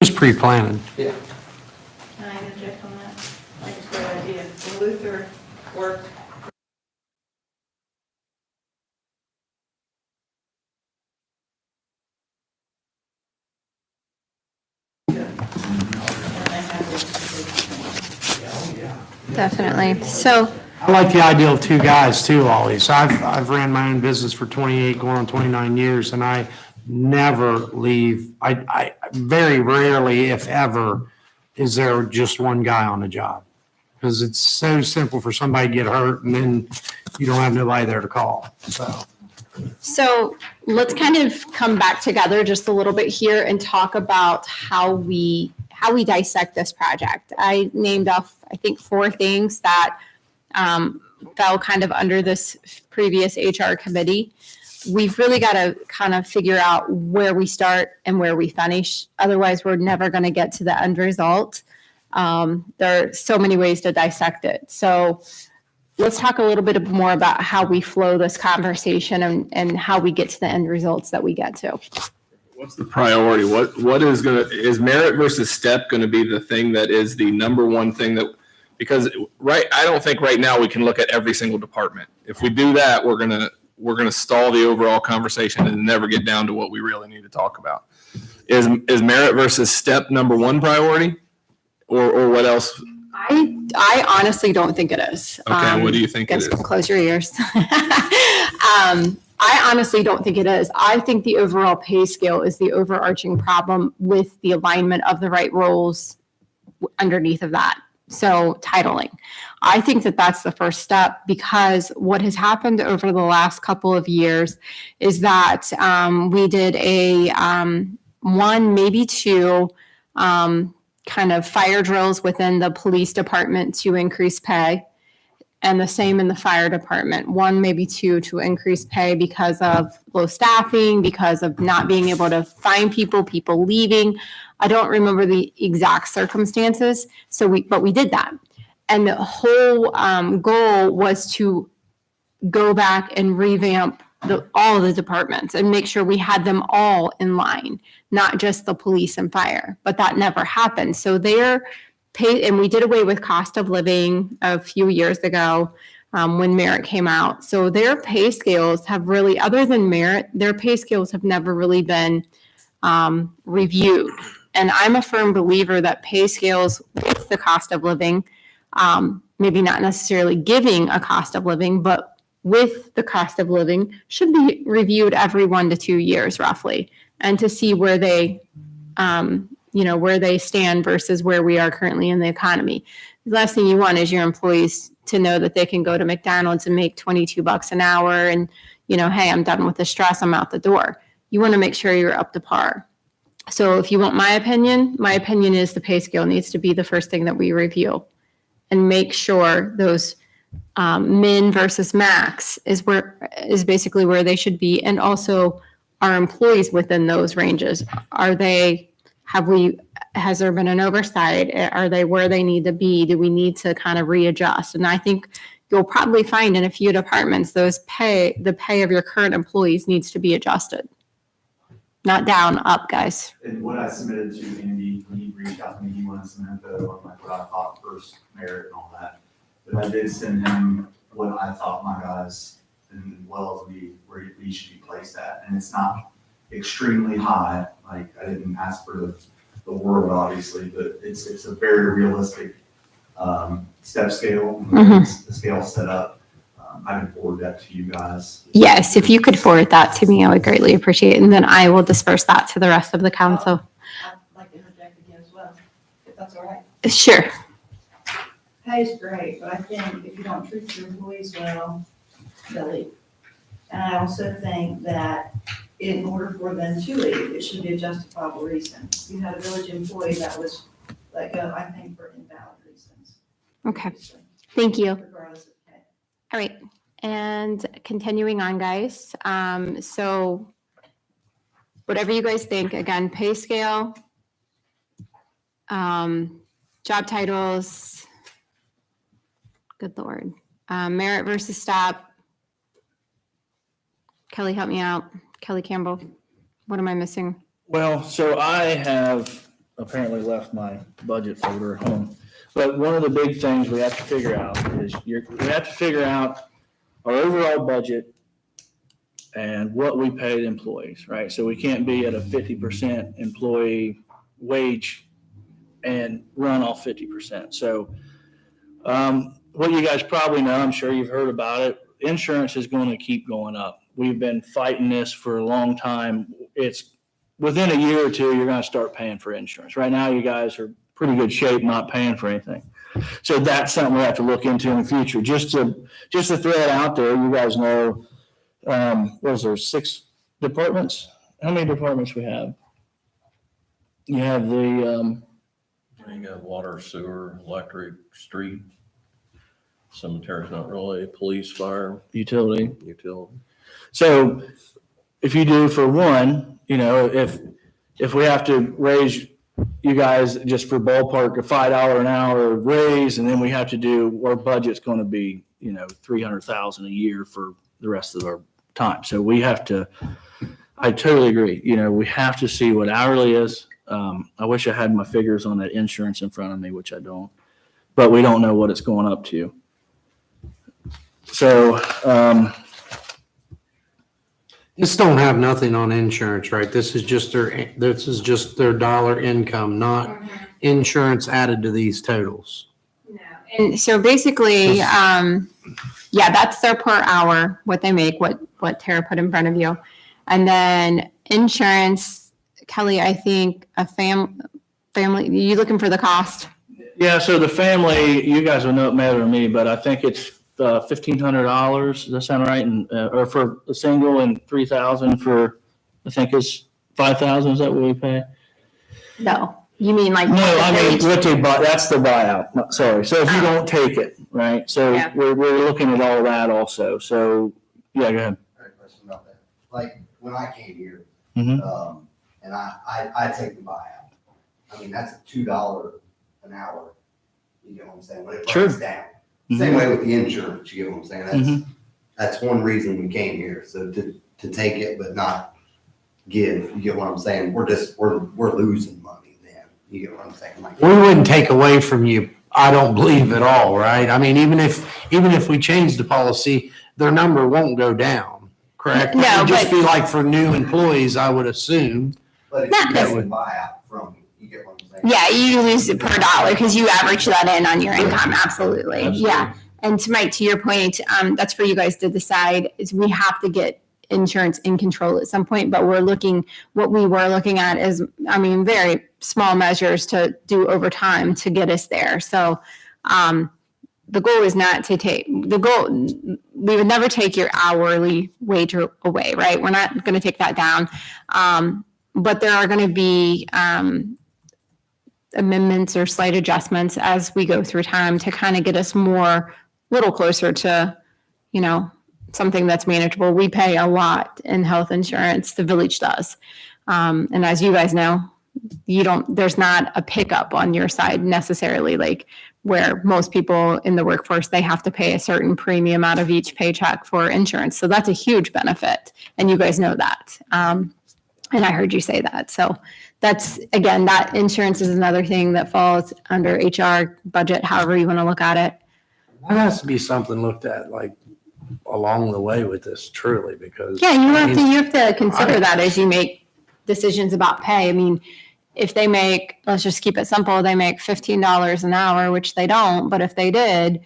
Just pre-planning. Can I interject on that? I think it's a great idea. When Luther worked. Definitely. So, I like the idea of 2 guys too, always. I've ran my own business for 28, going on 29 years, and I never leave. I very rarely, if ever, is there just one guy on the job. Because it's so simple for somebody to get hurt and then you don't have nobody there to call, So let's kind of come back together just a little bit here and talk about how we dissect this project. I named off, I think, 4 things that fell kind of under this previous HR committee. We've really got to kind of figure out where we start and where we finish. Otherwise, we're never going to get to the end result. There are so many ways to dissect it. So let's talk a little bit more about how we flow this conversation and how we get to the end results that we get to. What's the priority? Is merit versus step going to be the thing that is the number one thing that, because I don't think right now we can look at every single department. If we do that, we're going to stall the overall conversation and never get down to what we really need to talk about. Is merit versus step number one priority, or what else? I honestly don't think it is. Okay, what do you think it is? Close your ears. I honestly don't think it is. I think the overall pay scale is the overarching problem with the alignment of the right roles underneath of that. So titling. I think that that's the first step, because what has happened over the last couple of years is that we did a 1, maybe 2 kind of fire drills within the police department to increase pay. and the same in the fire department, one, maybe two, to increase pay because of low staffing, because of not being able to find people leaving. I don't remember the exact circumstances, but we did that. And the whole goal was to go back and revamp all of the departments and make sure we had them all in line, not just the police and fire. But that never happened. So their pay, and we did away with cost of living a few years ago when merit came out. So their pay scales have really, other than merit, their pay scales have never really been reviewed. And I'm a firm believer that pay scales with the cost of living, maybe not necessarily giving a cost of living, but with the cost of living, should be reviewed every 1 to 2 years roughly, and to see where they, where they stand versus where we are currently in the economy. The last thing you want is your employees to know that they can go to McDonald's and make $22 an hour and, hey, I'm done with the stress, I'm out the door. You want to make sure you're up to par. So if you want my opinion is the pay scale needs to be the first thing that we review and make sure those min versus max is basically where they should be. And also our employees within those ranges, has there been an oversight? Are they where they need to be? Do we need to kind of readjust? And I think you'll probably find in a few departments, the pay of your current employees needs to be adjusted. Not down, up, guys. And what I submitted to Andy, when he reached out to me, he wanted some info on like what I thought first merit and all that. But I did send him what I thought my guys and well as where we should be placed at. And it's not extremely high. Like I didn't ask for the world obviously, but it's a very realistic step scale. Mm-hmm. The scale set up. I can forward that to you guys. Yes, if you could forward that to me, I would greatly appreciate it. And then I will disperse that to the rest of the council. I'd like to interject again as well, if that's all right. Sure. Pay is great, but I think if you don't treat your employees well, they'll leave. And I also think that in order for them to leave, it should be a justifiable reason. You had a village employee that was let go, I think, for invalid reasons. Okay. Thank you. Regardless of pay. All right. And continuing on, guys. So whatever you guys think, again, pay scale, job titles, good Lord, merit versus stop. Kelly, help me out. Kelly Campbell, what am I missing? Well, so I have apparently left my budget folder at home. But one of the big things we have to figure out is we have to figure out our overall budget and what we pay the employees, right? So we can't be at a 50% employee wage and run off 50%. So what you guys probably know, I'm sure you've heard about it, insurance is going to keep going up. We've been fighting this for a long time. It's within a year or two, you're going to start paying for insurance. Right now, you guys are pretty good shape not paying for anything. So that's something we have to look into in the future. Just to throw it out there, you guys know, what is there, 6 departments? How many departments we have? You have the, You got water, sewer, electric, street, cemetery's not really, police, fire, utility. utility. So if you do for one, if we have to raise you guys just for ballpark a $5 an hour raise, and then we have to do, our budget's going to be, $300,000 a year for the rest of our time. So we have to, I totally agree. We have to see what hourly is. I wish I had my figures on that insurance in front of me, which I don't, but we don't know what it's going up to. So, This don't have nothing on insurance, right? This is just their dollar income, not insurance added to these totals. No. And so basically, that's their per hour, what they make, what Tara put in front of you. And then insurance, Kelly, I think a family, you looking for the cost? yeah, so the family, you guys will know it better than me, but I think it's $1,500. Does that sound right? And or for a single, and $3,000 for, I think it's $5,000. Is that what we pay? No. You mean like? No, the I mean, village- what they buy, that's the buyout. No, sorry. So if you don't take it, right? So Yeah. we're looking at all that also. So, yeah, go ahead. I have a question about that. Like, when I came here, Mhm. and I take the buyout, I mean, that's a $2 an hour. You get what I'm saying? When it Sure. breaks down. Same way with the insurance, you get what I'm saying? Mhm. That's one reason we came here. So to take it but not give, you get what I'm saying? We're losing money then. You get what I'm saying? Like, We wouldn't take away from you, I don't believe at all, right? I mean, even if we change the policy, their number won't go down, correct? No, It would just but- be like for new employees, I would assume. but if Not you get a necessarily. buyout from, you get what I'm saying? Yeah, you lose it per dollar because you average that in on your income. Absolutely. Yeah. And to your point, that's for you guys to decide is we have to get insurance in control at some point, but what we were looking at is, I mean, very small measures to do over time to get us there. So, the goal is not to we would never take your hourly wage away, right? We're not going to take that down. But there are going to be, amendments or slight adjustments as we go through time to kind of get us little closer to, something that's manageable. We pay a lot in health insurance, the village does. And as you guys know, there's not a pickup on your side necessarily, like where most people in the workforce, they have to pay a certain premium out of each paycheck for insurance. So that's a huge benefit. And you guys know that. And I heard you say that. So that's, again, that insurance is another thing that falls under HR budget, however you want to look at it. That has to be something looked at like along the way with this truly because. Yeah, I mean, you have to consider that as you make decisions about pay. I mean, if they make, let's just keep it simple, they make $15 an hour, which they don't, but if they did,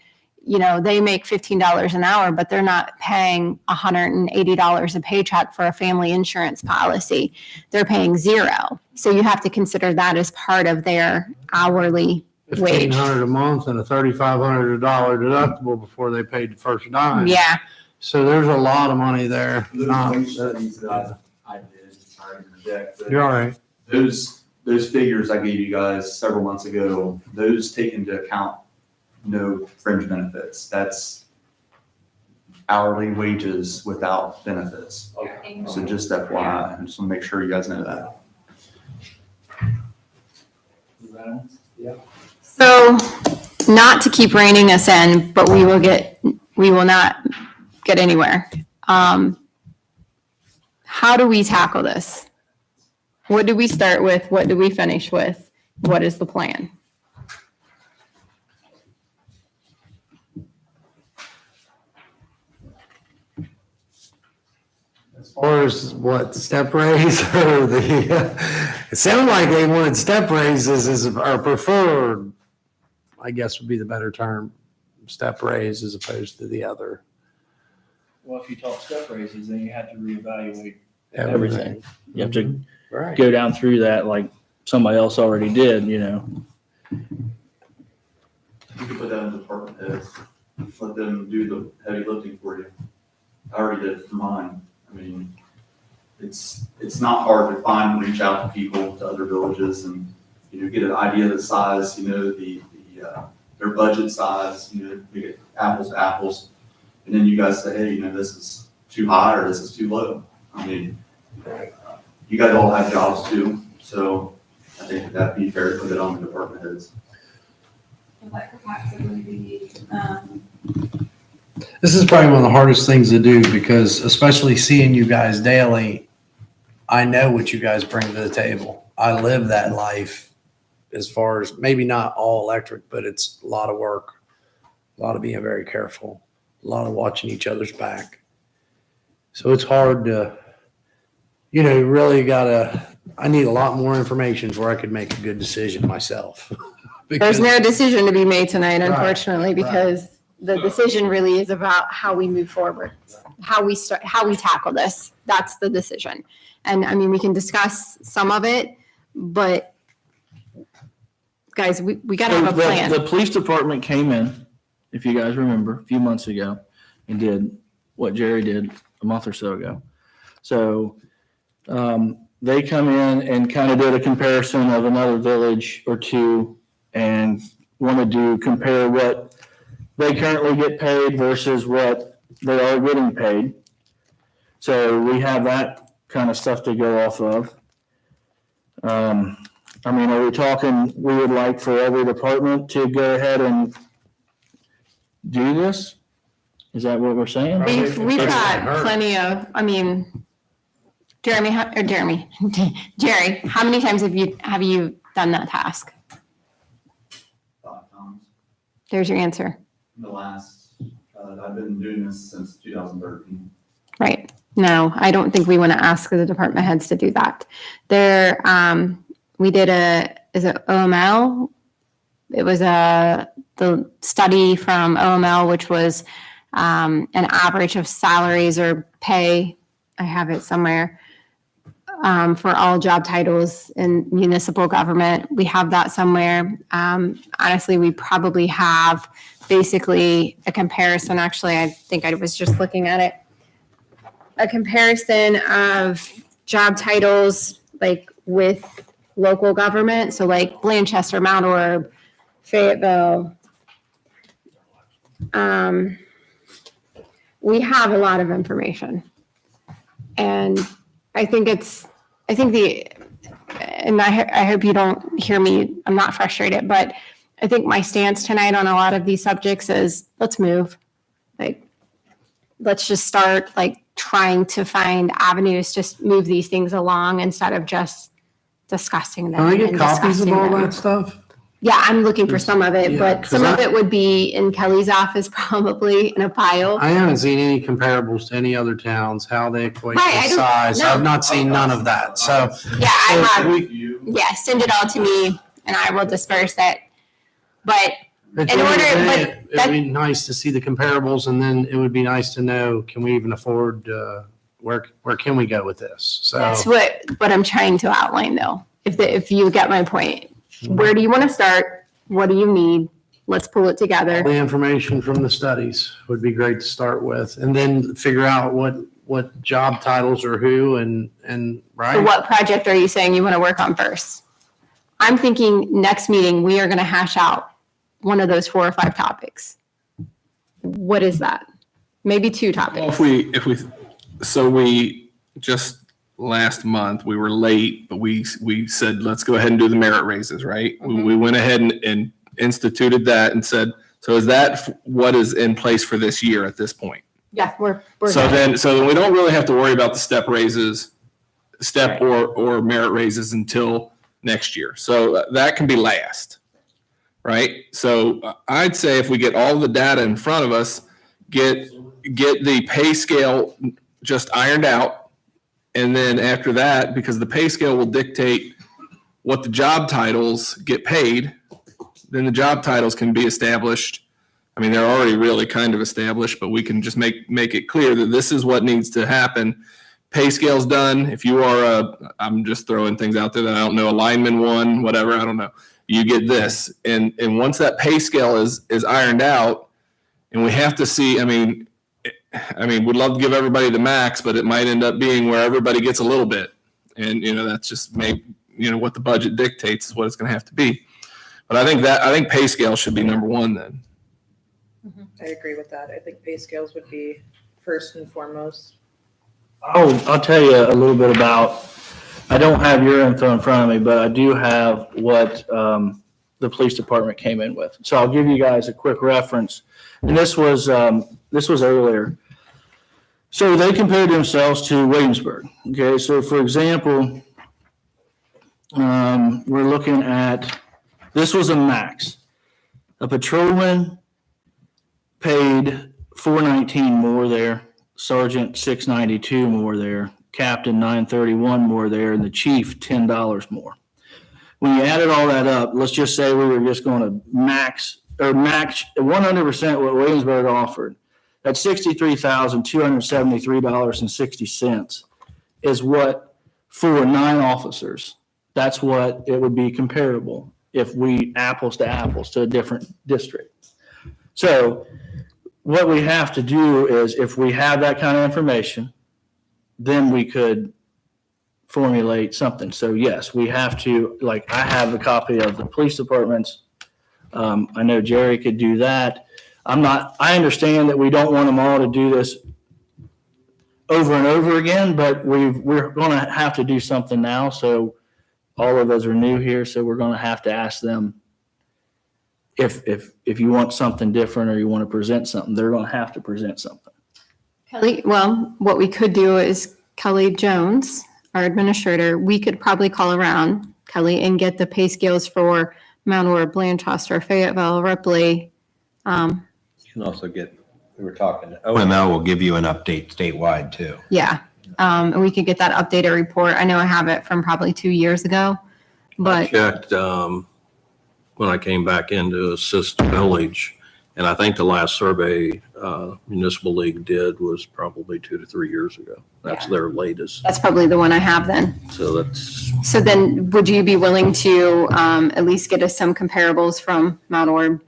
they make $15 an hour, but they're not paying $180 a paycheck for a family insurance policy. They're paying $0. So you have to consider that as part of their hourly wage. $1,500 a month and a $3,500 deductible before they paid the first dime. Yeah. So there's a lot of money there. Those wage studies that I did, sorry to interject, but You're all right. those figures I gave you guys several months ago, those take into account no fringe benefits. That's hourly wages without benefits. So just FYI, I just want to make sure you guys know that. So not to keep reining us in, but we will not get anywhere. How do we tackle this? What do we start with? What do we finish with? What is the plan? As far as what, step raise or it sounded like they wanted step raises as our preferred, I guess would be the better term, step raise as opposed to the other. Well, if you talk step raises, then you have to reevaluate Everything. everything. You have to Right. go down through that like somebody else already did, You can put that in department heads, let them do the heavy lifting for you. I already did it for mine. I mean, it's not hard to find and reach out to people, to other villages and, get an idea of the size, their budget size, you get apples to apples. And then you guys say, hey, this is too high or this is too low. I mean, you guys all have jobs too, so I think that'd be fair to put it on the department heads. Like perhaps it would be, This is probably one of the hardest things to do because especially seeing you guys daily, I know what you guys bring to the table. I live that life as far as maybe not all electric, but it's a lot of work, a lot of being very careful, a lot of watching each other's back. So it's hard to, you really I need a lot more information before I could make a good decision myself. There's no decision to be made tonight, Right, unfortunately, because the decision really is about how we move forward, how we tackle this. That's the decision. And I mean, we can discuss some of it, but guys, we got to have a plan. The police department came in, if you guys remember, a few months ago and did what Jerry did a month or so ago. So they come in and kind of did a comparison of another village or two and wanted to compare what they currently get paid versus what they are getting paid. So we have that kind of stuff to go off of. I mean, are we talking, we would like for every department to go ahead and do this? Is that what we're saying? We've got plenty of, I mean, Jerry, how many times have you done that task? 5 times. There's your answer. In the last, I've been doing this since 2013. Right. No, I don't think we want to ask the department heads to do that. We did is it OML? It was the study from OML, which was an average of salaries or pay. I have it somewhere. For all job titles in municipal government. We have that somewhere. Honestly, we probably have basically a comparison. Actually, I think I was just looking at it. A comparison of job titles like with local government. So like Blanchester, Mount Orb, Fayetteville. We have a lot of information. And I hope you don't hear me, I'm not frustrated, but I think my stance tonight on a lot of these subjects is let's move. Like, let's just start like trying to find avenues, just move these things along instead of just discussing them. Can I get and copies of discussing all them. that stuff? Yeah, I'm looking for some of it, Yeah, but 'cause some of it would be in Kelly's office, probably in a pile. I haven't seen any comparables to any other towns, how they equate Right, I the don't- size. no. I've not seen none of that, so. Yeah, I so have. we- Yeah, send it all to me and I will disperse it. But At in the end of order, the day, but it'd be nice to see the comparables, and then it would be nice to know, can we even afford, where can we go with this? So. that's what I'm trying to outline though. If you get my point, where do you want to start? What do you need? Let's pull it together. The information from the studies would be great to start with, and then figure out what job titles are who and So right? what project are you saying you want to work on first? I'm thinking next meeting, we are going to hash out one of those 4 or 5 topics. What is that? Maybe 2 topics. So we just last month, we were late, but we said, let's go ahead and do the merit raises, right? We went ahead and instituted that and said, so is that what is in place for this year at this point? Yeah, we're So good. then we don't really have to worry about the step or merit raises until next year. So that can be last, right? So I'd say if we get all the data in front of us, get the pay scale just ironed out. And then after that, because the pay scale will dictate what the job titles get paid, then the job titles can be established. I mean, they're already really kind of established, but we can just make it clear that this is what needs to happen. Pay scale's done. If you are I'm just throwing things out there that I don't know, a lineman 1, whatever, I don't know. You get this. And once that pay scale is ironed out, and we have to see, I mean, we'd love to give everybody the max, but it might end up being where everybody gets a little bit. And, that's just what the budget dictates is what it's going to have to be. But I think pay scale should be number 1 then. I agree with that. I think pay scales would be first and foremost. I'll tell you a little bit about, I don't have your info in front of me, but I do have what the police department came in with. So I'll give you guys a quick reference. And this was earlier. So they compared themselves to Williamsburg. Okay, so for example, we're looking at, this was a max. A patrolman paid $419 more there, sergeant $692 more there, captain $931 more there, and the chief $10 more. When you added all that up, let's just say we were just going to match 100% what Williamsburg offered. That's $63,273.60 is what, for 9 officers, that's what it would be comparable if we apples to apples to a different district. So what we have to do is, if we have that kind of information, then we could formulate something. So yes, we have to, like, I have a copy of the police department's. I know Jerry could do that. I understand that we don't want them all to do this over and over again, but we're going to have to do something now. So all of us are new here, so we're going to have to ask them if you want something different or you want to present something, they're going to have to present something. Kelly, well, what we could do is Kelly Jones, our administrator, we could probably call around, Kelly, and get the pay scales for Mount Orab, Blanchester, Fayetteville, Ripley. You can also get, we were talking, OML will give you an update statewide too. Yeah, and we could get that updated report. I know I have it from probably 2 years ago, I but checked, when I came back into Assist Village, and I think the last survey, Municipal League did was probably 2 to 3 years ago. That's their latest. that's probably the one I have then. So that's, So then would you be willing to at least get us some comparables from Mount Orab,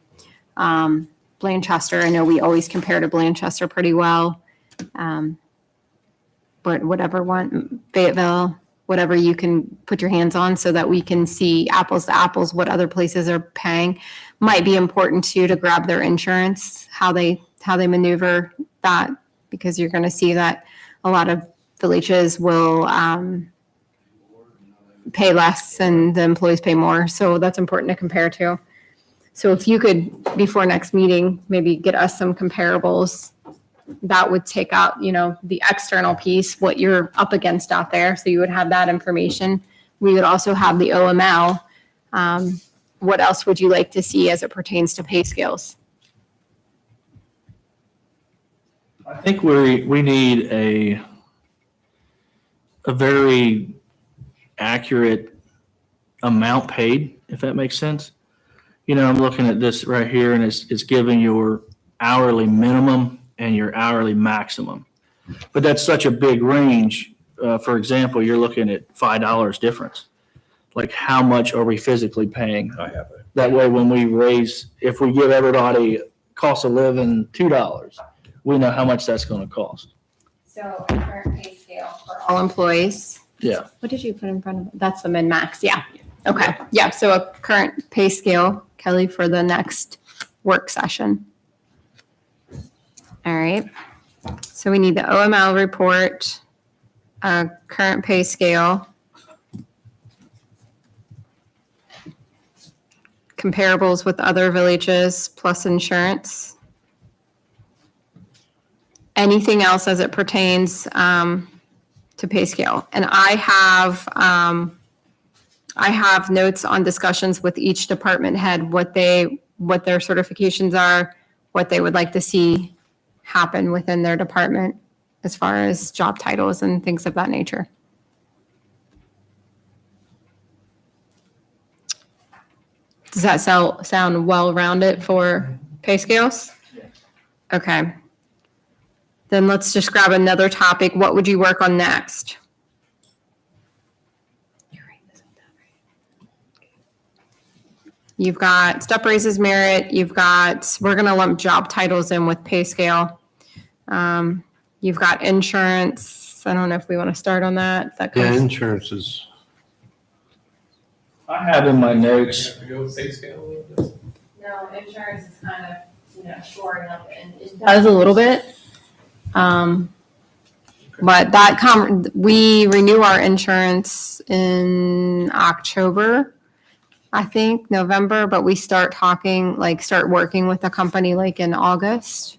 Blanchester? I know we always compare to Blanchester pretty well. But whatever one, Fayetteville, whatever you can put your hands on so that we can see apples to apples, what other places are paying. Might be important too to grab their insurance, how they maneuver that, because you're going to see that a lot of villages will pay less and the employees pay more. So that's important to compare to. So if you could, before next meeting, maybe get us some comparables, that would take out, the external piece, what you're up against out there. So you would have that information. We would also have the OML. What else would you like to see as it pertains to pay scales? I think we need a very accurate amount paid, if that makes sense. I'm looking at this right here, and it's giving your hourly minimum and your hourly maximum. But that's such a big range. For example, you're looking at $5 difference. Like, how much are we physically paying? I have it. That way, when we if we give everybody cost of living $2, we know how much that's going to cost. So a current pay scale for all employees. Yeah. What did you put in front of it? That's the min-max, yeah. Okay, yeah, so a current pay scale, Kelly, for the next work session. All right, so we need the OML report, current pay scale, comparables with other villages, plus insurance. Anything else as it pertains to pay scale? And I have notes on discussions with each department head, what their certifications are, what they would like to see happen within their department as far as job titles and things of that nature. Does that sound well-rounded for pay scales? Okay. Then let's just grab another topic. What would you work on next? You've got step raises, merit. We're going to lump job titles in with pay scale. You've got insurance. I don't know if we want to start on that. Yeah, insurance is. I have in my notes. Go pay scale a little bit. No, insurance is kind of, shoring up and. Does a little bit. But we renew our insurance in October, I think, November, but we start working with the company in August.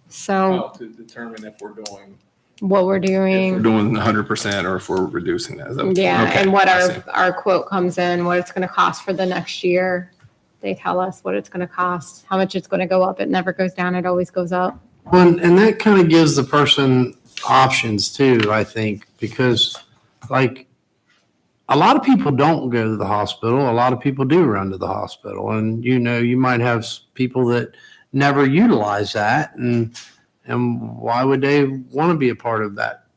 So To determine if we're doing, what we're if we're doing, doing 100% or if we're reducing that. Is that- yeah, okay, and what I see. our quote comes in, what it's going to cost for the next year. They tell us what it's going to cost, how much it's going to go up. It never goes down. It always goes up. Well, and that kind of gives the person options too, I think, because a lot of people don't go to the hospital. A lot of people do run to the hospital, and you might have people that never utilize that, and why would they want to be a part of that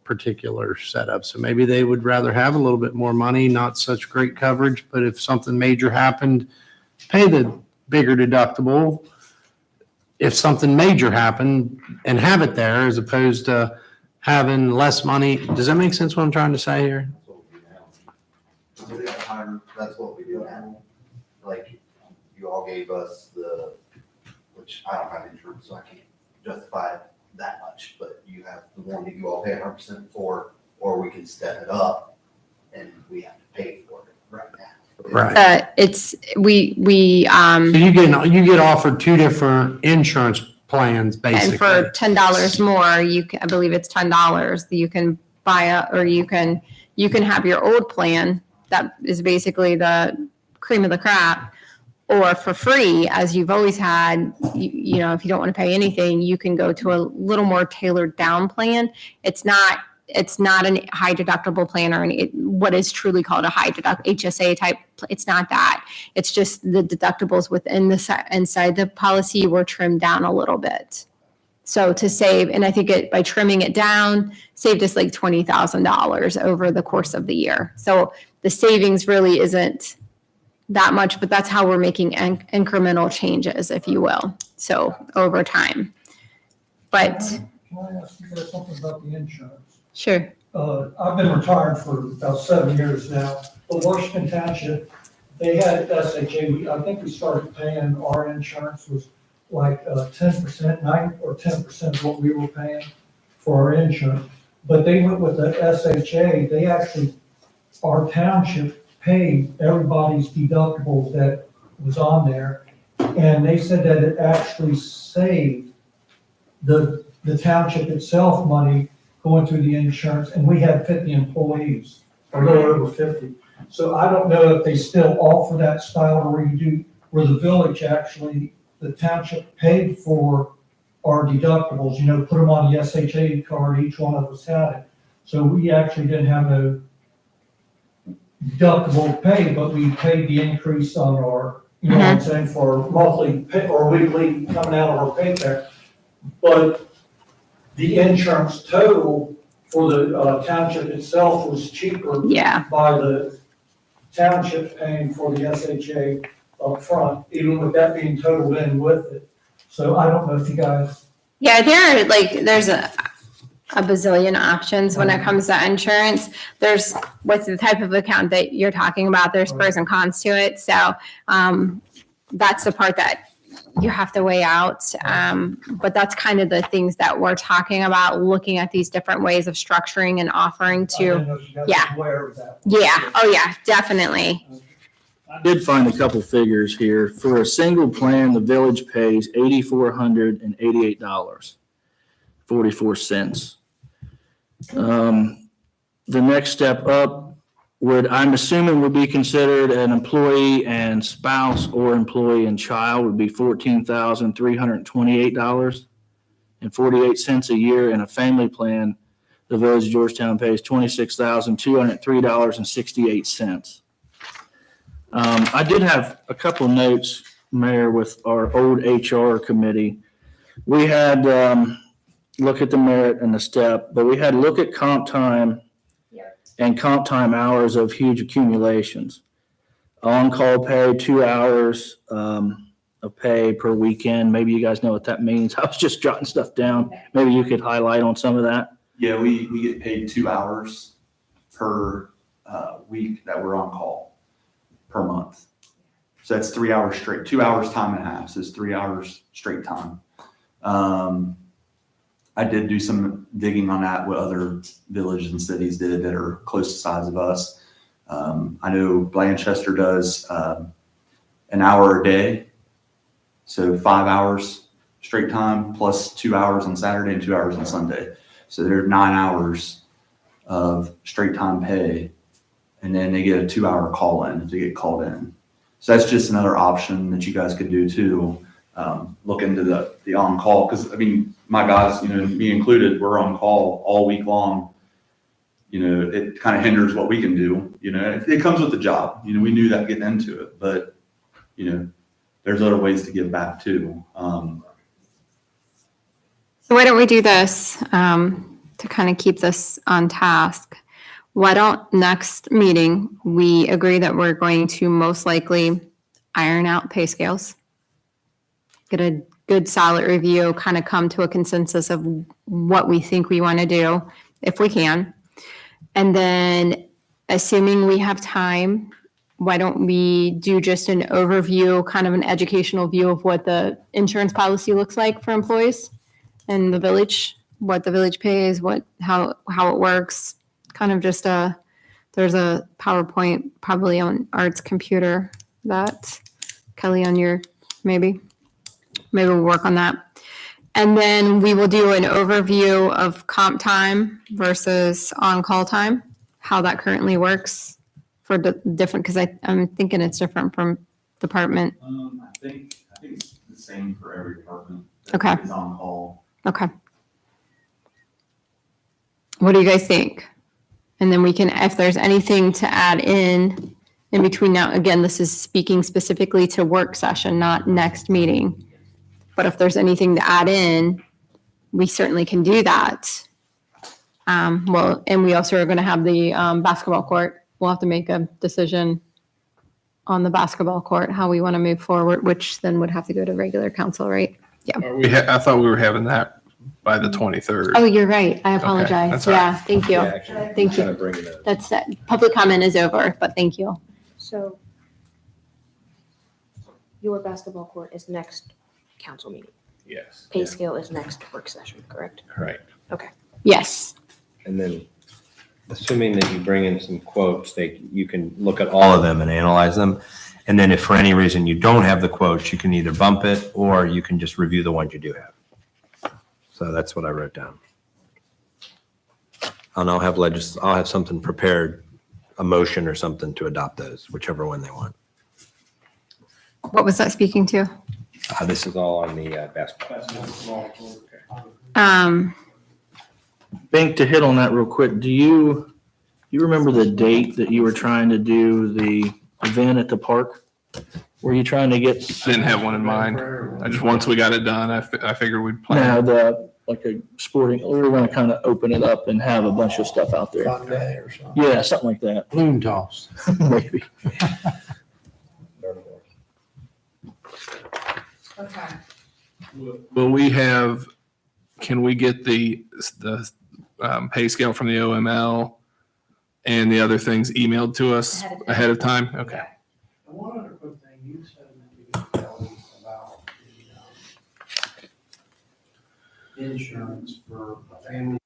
particular setup? So maybe they would rather have a little bit more money, not such great coverage, but if something major happened, pay the bigger deductible. If something major happened, and have it there, as opposed to having less money. Does that make sense what I'm trying to say here? That's what we do now. Like, you all gave us which I don't have insurance, so I can't justify that much, but you have the one that you all pay 100% for, or we can step it up and we have to pay for it right now. Right. So you get offered two different insurance plans, and basically. for $10 more, I believe it's $10, you can you can have your old plan that is basically the cream of the crop, or for free, as you've always had, you know, if you don't want to pay anything, you can go to a little more tailored down plan. It's not a high deductible plan or what is truly called a high HSA type. It's not that. It's just the deductibles within inside the policy were trimmed down a little bit. So to save, and I think by trimming it down, saved us like $20,000 over the course of the year. So the savings really isn't that much, but that's how we're making incremental changes, if you will. So over time. But Can I ask you guys something about the insurance? sure. I've been retired for about 7 years now, but Washington Township, they had SHA. I think we started paying our insurance was like 10%, 9 or 10% of what we were paying for our insurance. But they went with the SHA. They actually, our township paid everybody's deductibles that was on there. And they said that it actually saved the township itself money going through the insurance, and we had 50 employees, a little over 50. So I don't know if they still offer that style where where the village actually, the township paid for our deductibles, put them on the SHA card, each one of us had it. So we actually didn't have no deductible pay, but we paid the increase on our, you know what I'm saying, for our monthly pay or weekly coming out of our paycheck. But the insurance total for the township itself was cheaper by the township paying for the SHA up front, even with that being totaled in with it. So I don't know if you guys. Yeah, there's a bazillion options when it comes to insurance. There's with the type of account that you're talking about, there's pros and cons to it. So that's the part that you have to weigh out. But that's kind of the things that we're talking about, looking at these different ways of structuring and offering to. Yeah. Yeah. Oh yeah, definitely. I did find a couple figures here. For a single plan, the village pays $8,488.44. The next step up I'm assuming would be considered an employee and spouse or employee and child would be $14,328.48 a year. In a family plan, the village of Georgetown pays $26,203.68. I did have a couple notes, Mayor, with our old HR committee. We had look at the merit and the step, but we had look at comp time and comp time hours of huge accumulations. On-call pay, 2 hours of pay per weekend. Maybe you guys know what that means. I was just jotting stuff down. Maybe you could highlight on some of that. Yeah, we get paid 2 hours per week that we're on call per month. So that's 3 hours straight, 2 hours time and a half. So it's 3 hours straight time. I did do some digging on that, what other villages and cities did that are close to size of us. I know Blanchester does an hour a day. So 5 hours straight time plus 2 hours on Saturday and 2 hours on Sunday. So there's 9 hours of straight time pay. And then they get a 2 hour call in if they get called in. So that's just another option that you guys could do too. Look into the on call. Cause I mean, my guys, me included, we're on call all week long. It kind of hinders what we can do. It comes with the job. We knew that getting into it, but there's other ways to give back too. So why don't we do this to kind of keep this on task? Why don't next meeting, we agree that we're going to most likely iron out pay scales, get a good solid review, kind of come to a consensus of what we think we want to do, if we can. And then assuming we have time, why don't we do just an overview, kind of an educational view of what the insurance policy looks like for employees in the village, what the village pays, how it works, kind of just there's a PowerPoint probably on Art's computer that Kelly on your, maybe we'll work on that. And then we will do an overview of comp time versus on-call time, how that currently works for the different, because I'm thinking it's different from department. I think it's the same for every department. Okay. Is on call. Okay. What do you guys think? And then we can, if there's anything to add in between now, again, this is speaking specifically to work session, not next meeting. But if there's anything to add in, we certainly can do that. Well, and we also are going to have the basketball court. We'll have to make a decision on the basketball court, how we want to move forward, which then would have to go to regular council, right? Yeah. I thought we were having that by the 23rd. Oh, you're right. I apologize. that's all right. Yeah, thank you. Thank you. That's, public comment is over, but thank you. So your basketball court is next council meeting. Yes. Pay scale is next work session, correct? Right. Okay. Yes. And then, assuming that you bring in some quotes, you can look at all of them and analyze them. And then if for any reason you don't have the quotes, you can either bump it or you can just review the ones you do have. So that's what I wrote down. And I'll have something prepared, a motion or something to adopt those, whichever one they want. What was that speaking to? This is all on the basketball. Bank, to hit on that real quick, do you remember the date that you were trying to do the event at the park? Were you trying to get? I didn't have one in mind. I just, once we got it done, I figured we'd plan. No, like a sporting, we were gonna kind of open it up and have a bunch of stuff out there. Fun day or something. Yeah, something like that. Balloon toss. Maybe. Okay. Will we have, can we get the pay scale from the OML and the other things emailed to us ahead of time? Okay. And one other quick thing, you said that you could tell me about the insurance for a family.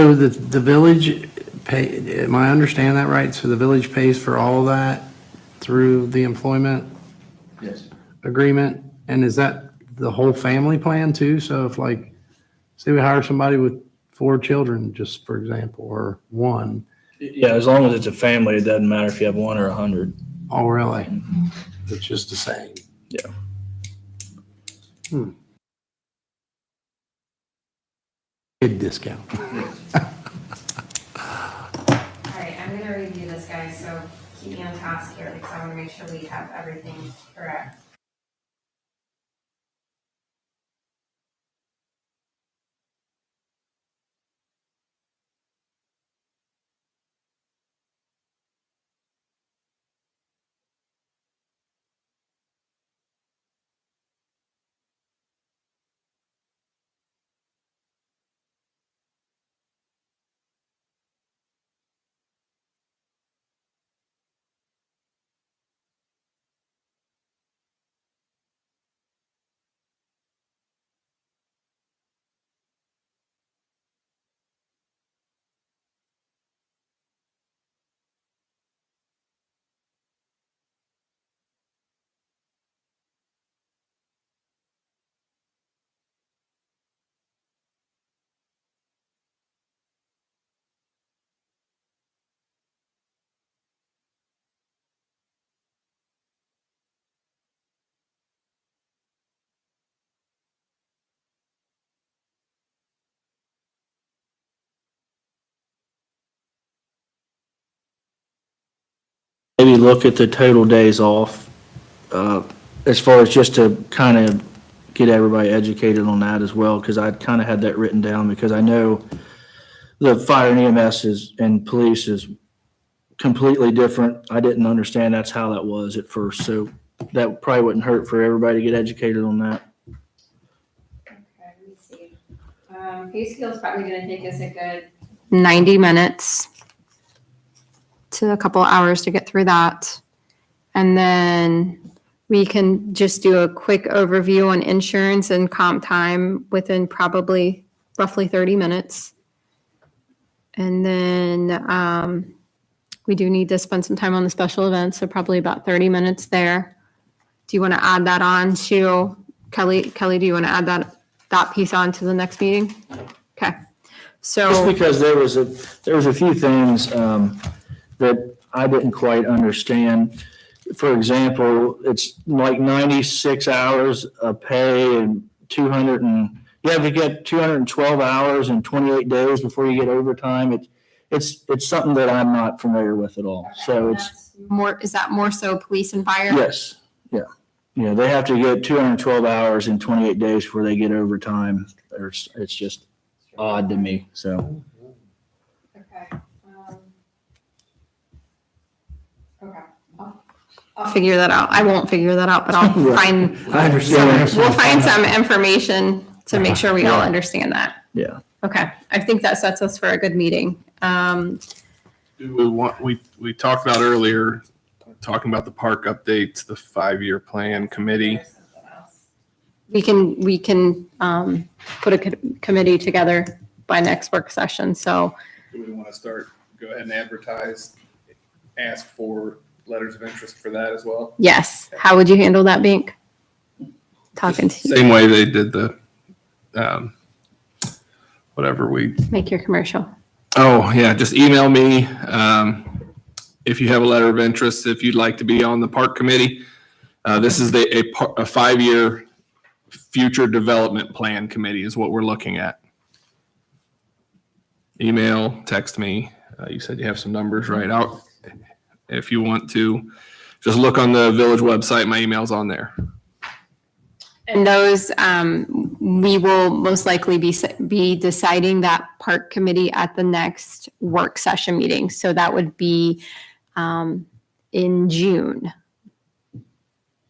So the village pay, am I understand that right? So the village pays for all of that through the employment agreement? And is that the whole family plan too? So if like, say we hire somebody with 4 children, just for example, or 1. Yeah, as long as it's a family, it doesn't matter if you have 1 or 100. Oh, really? It's just the same. Yeah. Good discount. All right, I'm gonna review this, guys, so keep me on task here, because I wanna make sure we have everything correct. Maybe look at the total days off, as far as just to kind of get everybody educated on that as well, because I kind of had that written down, because I know the fire and EMS and police is completely different. I didn't understand that's how that was at first, so that probably wouldn't hurt for everybody to get educated on that. Okay, let me see. Pay scale is probably gonna take us a good 90 minutes to a couple hours to get through that. And then we can just do a quick overview on insurance and comp time within probably roughly 30 minutes. And then we do need to spend some time on the special events, so probably about 30 minutes there. Do you want to add that on to, Kelly, do you want to add that piece on to the next meeting? Okay, Just so, because there was a few things that I didn't quite understand. For example, it's like 96 hours of pay and you have to get 212 hours in 28 days before you get overtime. It's something that I'm not familiar with at all. So it's, is that more so police and fire? yes, yeah. Yeah, they have to get 212 hours in 28 days before they get overtime. It's just odd to me, so. Okay. Okay. I'll figure that out. I won't figure that out, but I'll find. I understand. We'll find some information to make sure we all understand that. Yeah. Okay, I think that sets us for a good meeting. We talked about earlier, talking about the park updates, the 5-year plan committee. We can put a committee together by next work session, so. Do we want to go ahead and advertise, ask for letters of interest for that as well? Yes, how would you handle that, Bink? Talking to you. Same way they did the, whatever we. Make your commercial. Oh, yeah, just email me if you have a letter of interest, if you'd like to be on the park committee. This is a 5-year future development plan committee is what we're looking at. Email, text me. You said you have some numbers right out. If you want to, just look on the village website. My email's on there. And those, we will most likely be deciding that park committee at the next work session meeting. So that would be in June.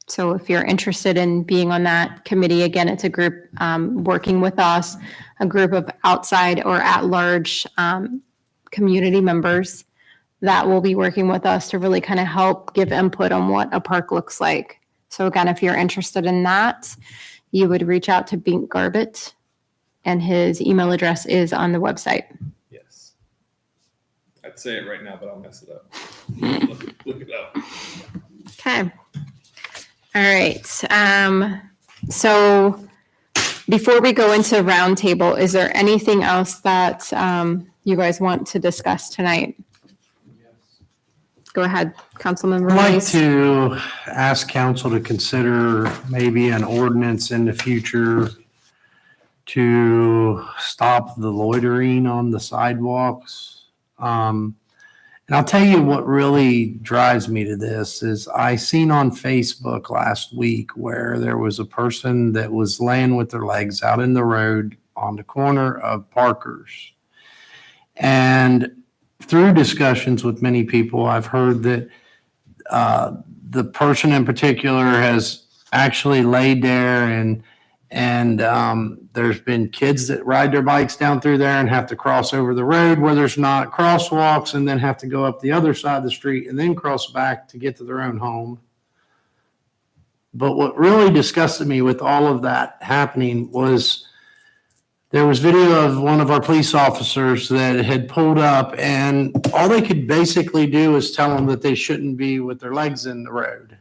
So if you're interested in being on that committee, again, it's a group working with us, a group of outside or at-large community members that will be working with us to really kind of help give input on what a park looks like. So again, if you're interested in that, you would reach out to Bink Garbett, and his email address is on the website. Yes. I'd say it right now, but I'll mess it up. Look it up. Okay. All right. So before we go into roundtable, is there anything else that you guys want to discuss tonight? Go ahead, Councilmember I'd like Rice. to ask council to consider maybe an ordinance in the future to stop the loitering on the sidewalks. And I'll tell you what really drives me to this is I seen on Facebook last week where there was a person that was laying with their legs out in the road on the corner of Parker's. And through discussions with many people, I've heard that the person in particular has actually laid there and there's been kids that ride their bikes down through there and have to cross over the road where there's not crosswalks and then have to go up the other side of the street and then cross back to get to their own home. But what really disgusted me with all of that happening was there was video of one of our police officers that had pulled up and all they could basically do is tell them that they shouldn't be with their legs in the road.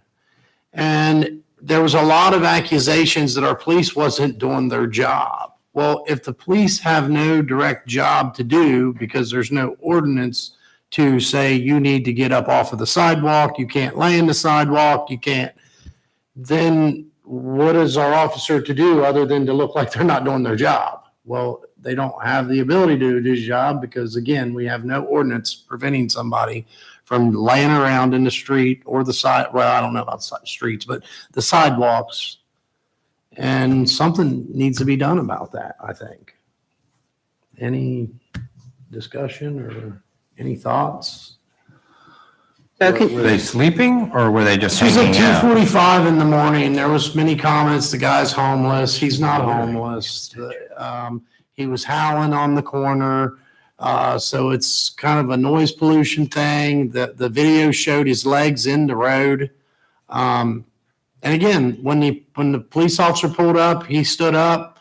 And there was a lot of accusations that our police wasn't doing their job. Well, if the police have no direct job to do because there's no ordinance to say you need to get up off of the sidewalk, you can't lay in the sidewalk, you can't, then what is our officer to do other than to look like they're not doing their job? Well, they don't have the ability to do his job because, again, we have no ordinance preventing somebody from laying around in the street or the side. Well, I don't know about streets, but the sidewalks. And something needs to be done about that, I think. Any discussion or any thoughts? So Were they sleeping or were they just This was at hanging out? 2:45 in the morning. There was many comments. The guy's homeless. He's not homeless. He was howling on the corner. So it's kind of a noise pollution thing. The video showed his legs in the road. And again, when the police officer pulled up, he stood up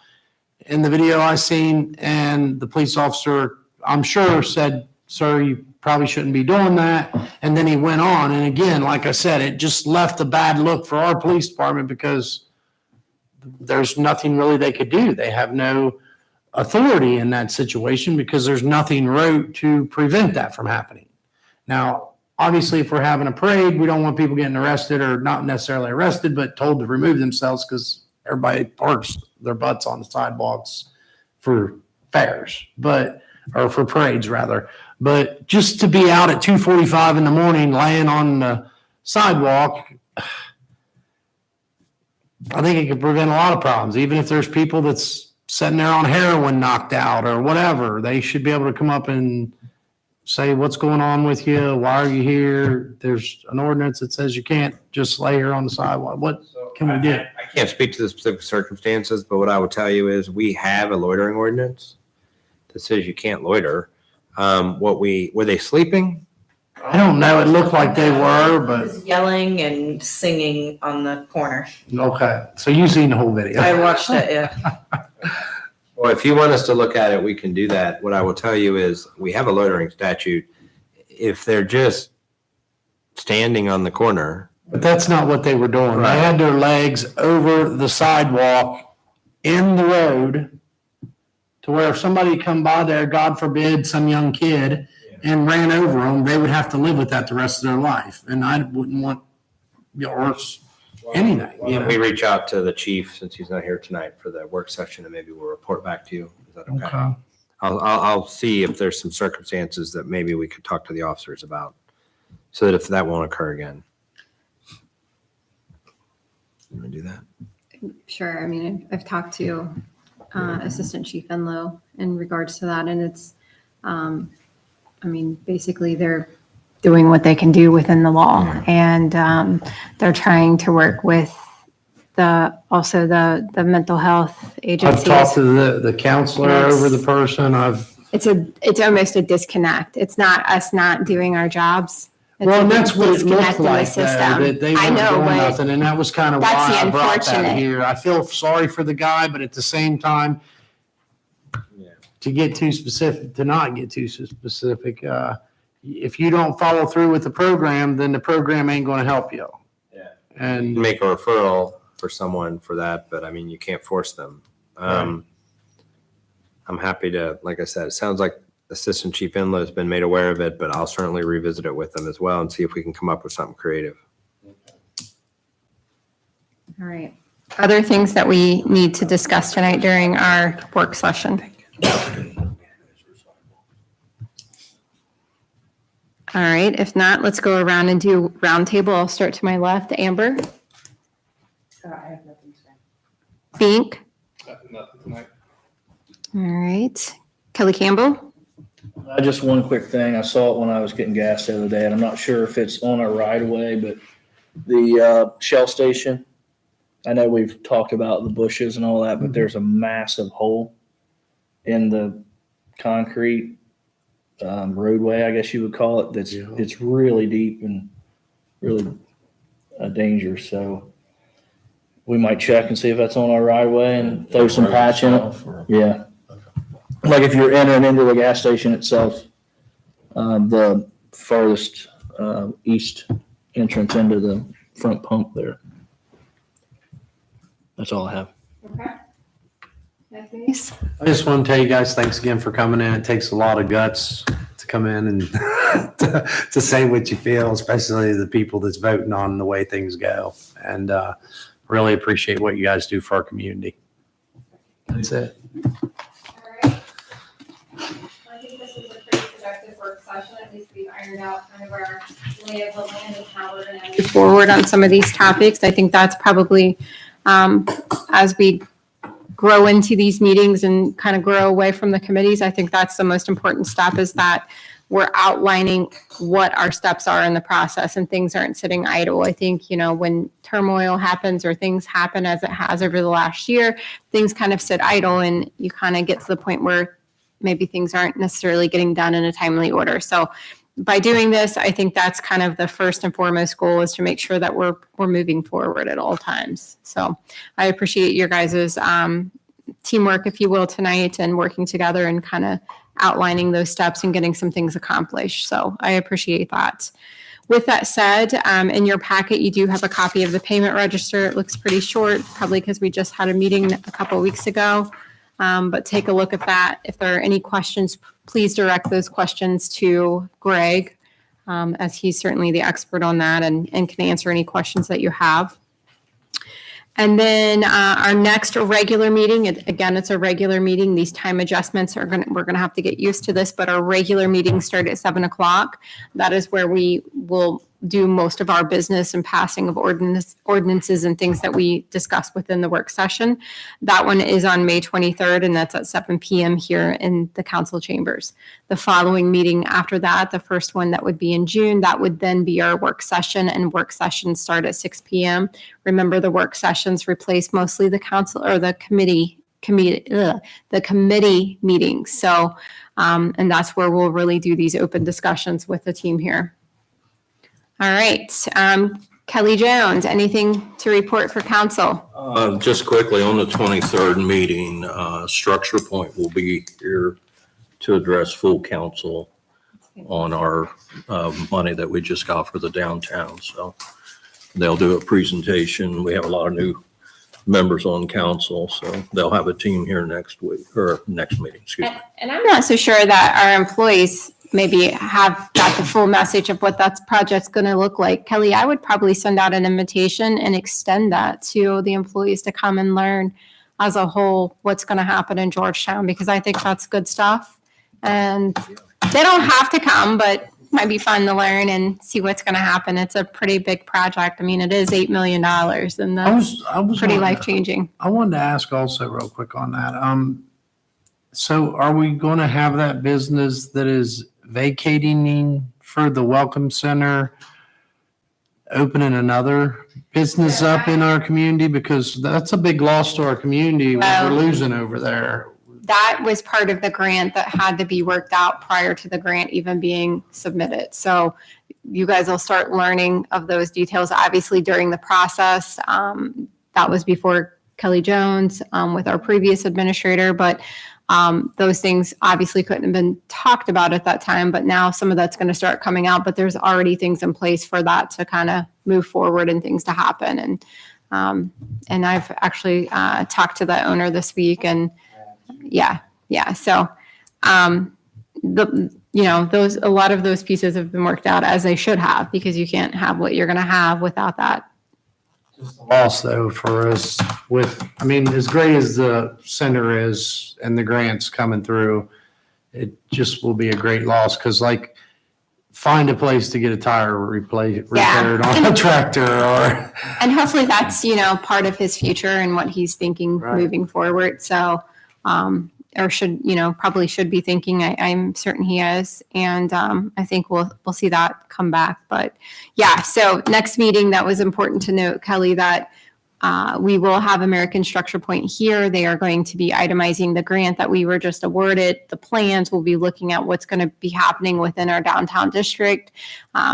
in the video I seen, and the police officer, I'm sure, said, "Sir, you probably shouldn't be doing that." And then he went on. And again, like I said, it just left a bad look for our police department because there's nothing really they could do. They have no authority in that situation because there's nothing wrote to prevent that from happening. Now, obviously, if we're having a parade, we don't want people getting arrested, or not necessarily arrested, but told to remove themselves because everybody parks their butts on the sidewalks for fairs, or for parades rather. But just to be out at 2:45 in the morning laying on the sidewalk, I think it could prevent a lot of problems. Even if there's people that's sitting there on heroin knocked out or whatever, they should be able to come up and say, "What's going on with you? Why are you here?" There's an ordinance that says you can't just lay here on the sidewalk. What can we do? I can't speak to the specific circumstances, but what I will tell you is we have a loitering ordinance that says you can't loiter. Were they sleeping? I don't know. It looked like they were, He but was yelling and singing on the corner. okay. So you've seen the whole video. I watched it, yeah. Well, if you want us to look at it, we can do that. What I will tell you is we have a loitering statute. If they're just standing on the corner. But that's not what they were doing. They had their legs over the sidewalk in the road to where if somebody come by there, God forbid, some young kid, and ran over them, they would have to live with that the rest of their life. And I wouldn't want, or anything. Why don't we reach out to the chief since he's not here tonight for the work session, and maybe we'll report back to you. Is that okay? Okay. I'll see if there's some circumstances that maybe we could talk to the officers about, so that if that won't occur again. You want to do that? Sure. I mean, I've talked to Assistant Chief Enlow in regards to that, and it's, I mean, basically they're doing what they can do within the law, and they're trying to work with also the mental health agencies. I've talked to the counselor over the person. It's almost a disconnect. It's not us not doing our jobs. It's Well, and a that's what it disconnect looked in the like, though, system. that they I weren't know, doing but nothing, and that was kind of why that's the I brought that unfortunate. here. I feel sorry for the guy, but at the same time, to get too specific, to not get too specific, if you don't follow through with the program, then the program ain't going to help you. Yeah. And Make a referral for someone for that, but I mean, you can't force them. I'm happy to, like I said, it sounds like Assistant Chief Enlow has been made aware of it, but I'll certainly revisit it with them as well and see if we can come up with something creative. All right. Other things that we need to discuss tonight during our work session? All right. If not, let's go around and do roundtable. I'll start to my left. Amber, I have nothing to say. Bink. Nothing tonight. All right. Kelly Campbell. Just one quick thing. I saw it when I was getting gas the other day, and I'm not sure if it's on our right of way, but the Shell station, I know we've talked about the bushes and all that, but there's a massive hole in the concrete roadway, I guess you would call it. It's really deep and really dangerous. So we might check and see if that's on our right of way and throw some patch in it. Yeah. Like if you're entering into the gas station itself, the furthest east entrance into the front pump there. That's all I have. Okay. I just want to tell you guys, thanks again for coming in. It takes a lot of guts to come in and to say what you feel, especially the people that's voting on the way things go. And really appreciate what you guys do for our community. That's it. I think this was a pretty productive work session. At least we've ironed out kind of our lay of the land and how we're going to move Forward on some of these topics. I think that's probably, as we grow into these meetings and kind of grow away from the committees, I think that's the most important step, is that we're outlining what our steps are in the process and things aren't sitting idle. I think, when turmoil happens or things happen as it has over the last year, things kind of sit idle and you kind of get to the point where maybe things aren't necessarily getting done in a timely order. So by doing this, I think that's kind of the first and foremost goal, is to make sure that we're moving forward at all times. So I appreciate your guys' teamwork, if you will, tonight, and working together and kind of outlining those steps and getting some things accomplished. So I appreciate that. With that said, in your packet, you do have a copy of the payment register. It looks pretty short, probably because we just had a meeting a couple of weeks ago. But take a look at that. If there are any questions, please direct those questions to Greg, as he's certainly the expert on that and can answer any questions that you have. And then our next regular meeting, again, it's a regular meeting. These time adjustments we're going to have to get used to this, but our regular meetings start at 7:00. That is where we will do most of our business and passing of ordinances and things that we discuss within the work session. That one is on May 23rd, and that's at 7 p.m. here in the council chambers. The following meeting after that, the first one that would be in June, that would then be our work session, and work sessions start at 6 p.m. Remember, the work sessions replace mostly the council or the committee meetings. So, and that's where we'll really do these open discussions with the team here. All right. Kelly Jones, anything to report for council? Just quickly, on the 23rd meeting, Structure Point will be here to address full council on our money that we just got for the downtown. So they'll do a presentation. We have a lot of new members on council, so they'll have a team here next week, or next meeting, excuse me. And I'm not so sure that our employees maybe have got the full message of what that project's going to look like. Kelly, I would probably send out an invitation and extend that to the employees to come and learn as a whole what's going to happen in Georgetown, because I think that's good stuff. And they don't have to come, but it might be fun to learn and see what's going to happen. It's a pretty big project. I mean, it is $8 million, and that's pretty life-changing. I wanted to ask also real quick on that. So are we going to have that business that is vacating for the Welcome Center, opening another business up in our community? Because that's a big loss to our community, what we're losing over there. That was part of the grant that had to be worked out prior to the grant even being submitted. So you guys will start learning of those details, obviously, during the process. That was before Kelly Jones with our previous administrator, but those things obviously couldn't have been talked about at that time, but now some of that's going to start coming out, but there's already things in place for that to kind of move forward and things to happen. And I've actually talked to the owner this week, and yeah. So, a lot of those pieces have been worked out as they should have, because you can't have what you're going to have without that. Loss though for us as great as the center is and the grants coming through, it just will be a great loss. Cause find a place to get a tire repaired on a tractor And hopefully that's, part of his future and what he's thinking moving forward. So, probably should be thinking. I'm certain he is. And I think we'll see that come back. But yeah, so next meeting, that was important to note, Kelly, that we will have American Structure Point here. They are going to be itemizing the grant that we were just awarded. The plans will be looking at what's going to be happening within our downtown district.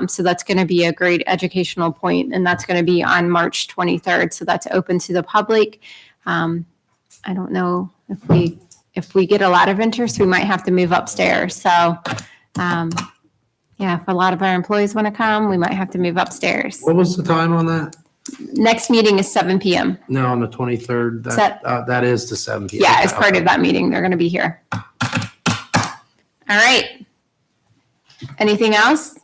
So that's going to be a great educational point, and that's going to be on March 23rd. So that's open to the public. I don't know if we get a lot of interest, we might have to move upstairs. So, if a lot of our employees want to come, we might have to move upstairs. What was the time on that? Next meeting is 7 p.m. No, on the 23rd. That is the 7 p.m. Yeah, as part of that meeting, they're going to be here. All right. Anything else?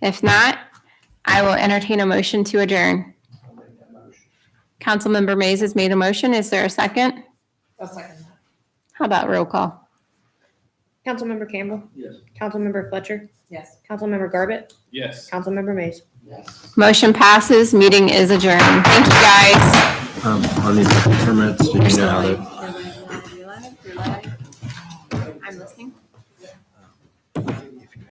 If not, I will entertain a motion to adjourn. Councilmember Mays has made a motion. Is there a second? I'll second that. How about roll call? Councilmember Campbell? Yes. Councilmember Fletcher? Yes. Councilmember Garbett? Yes. Councilmember Mays? Motion passes. Meeting is adjourned. Thank you, guys. On these permits, did you know how to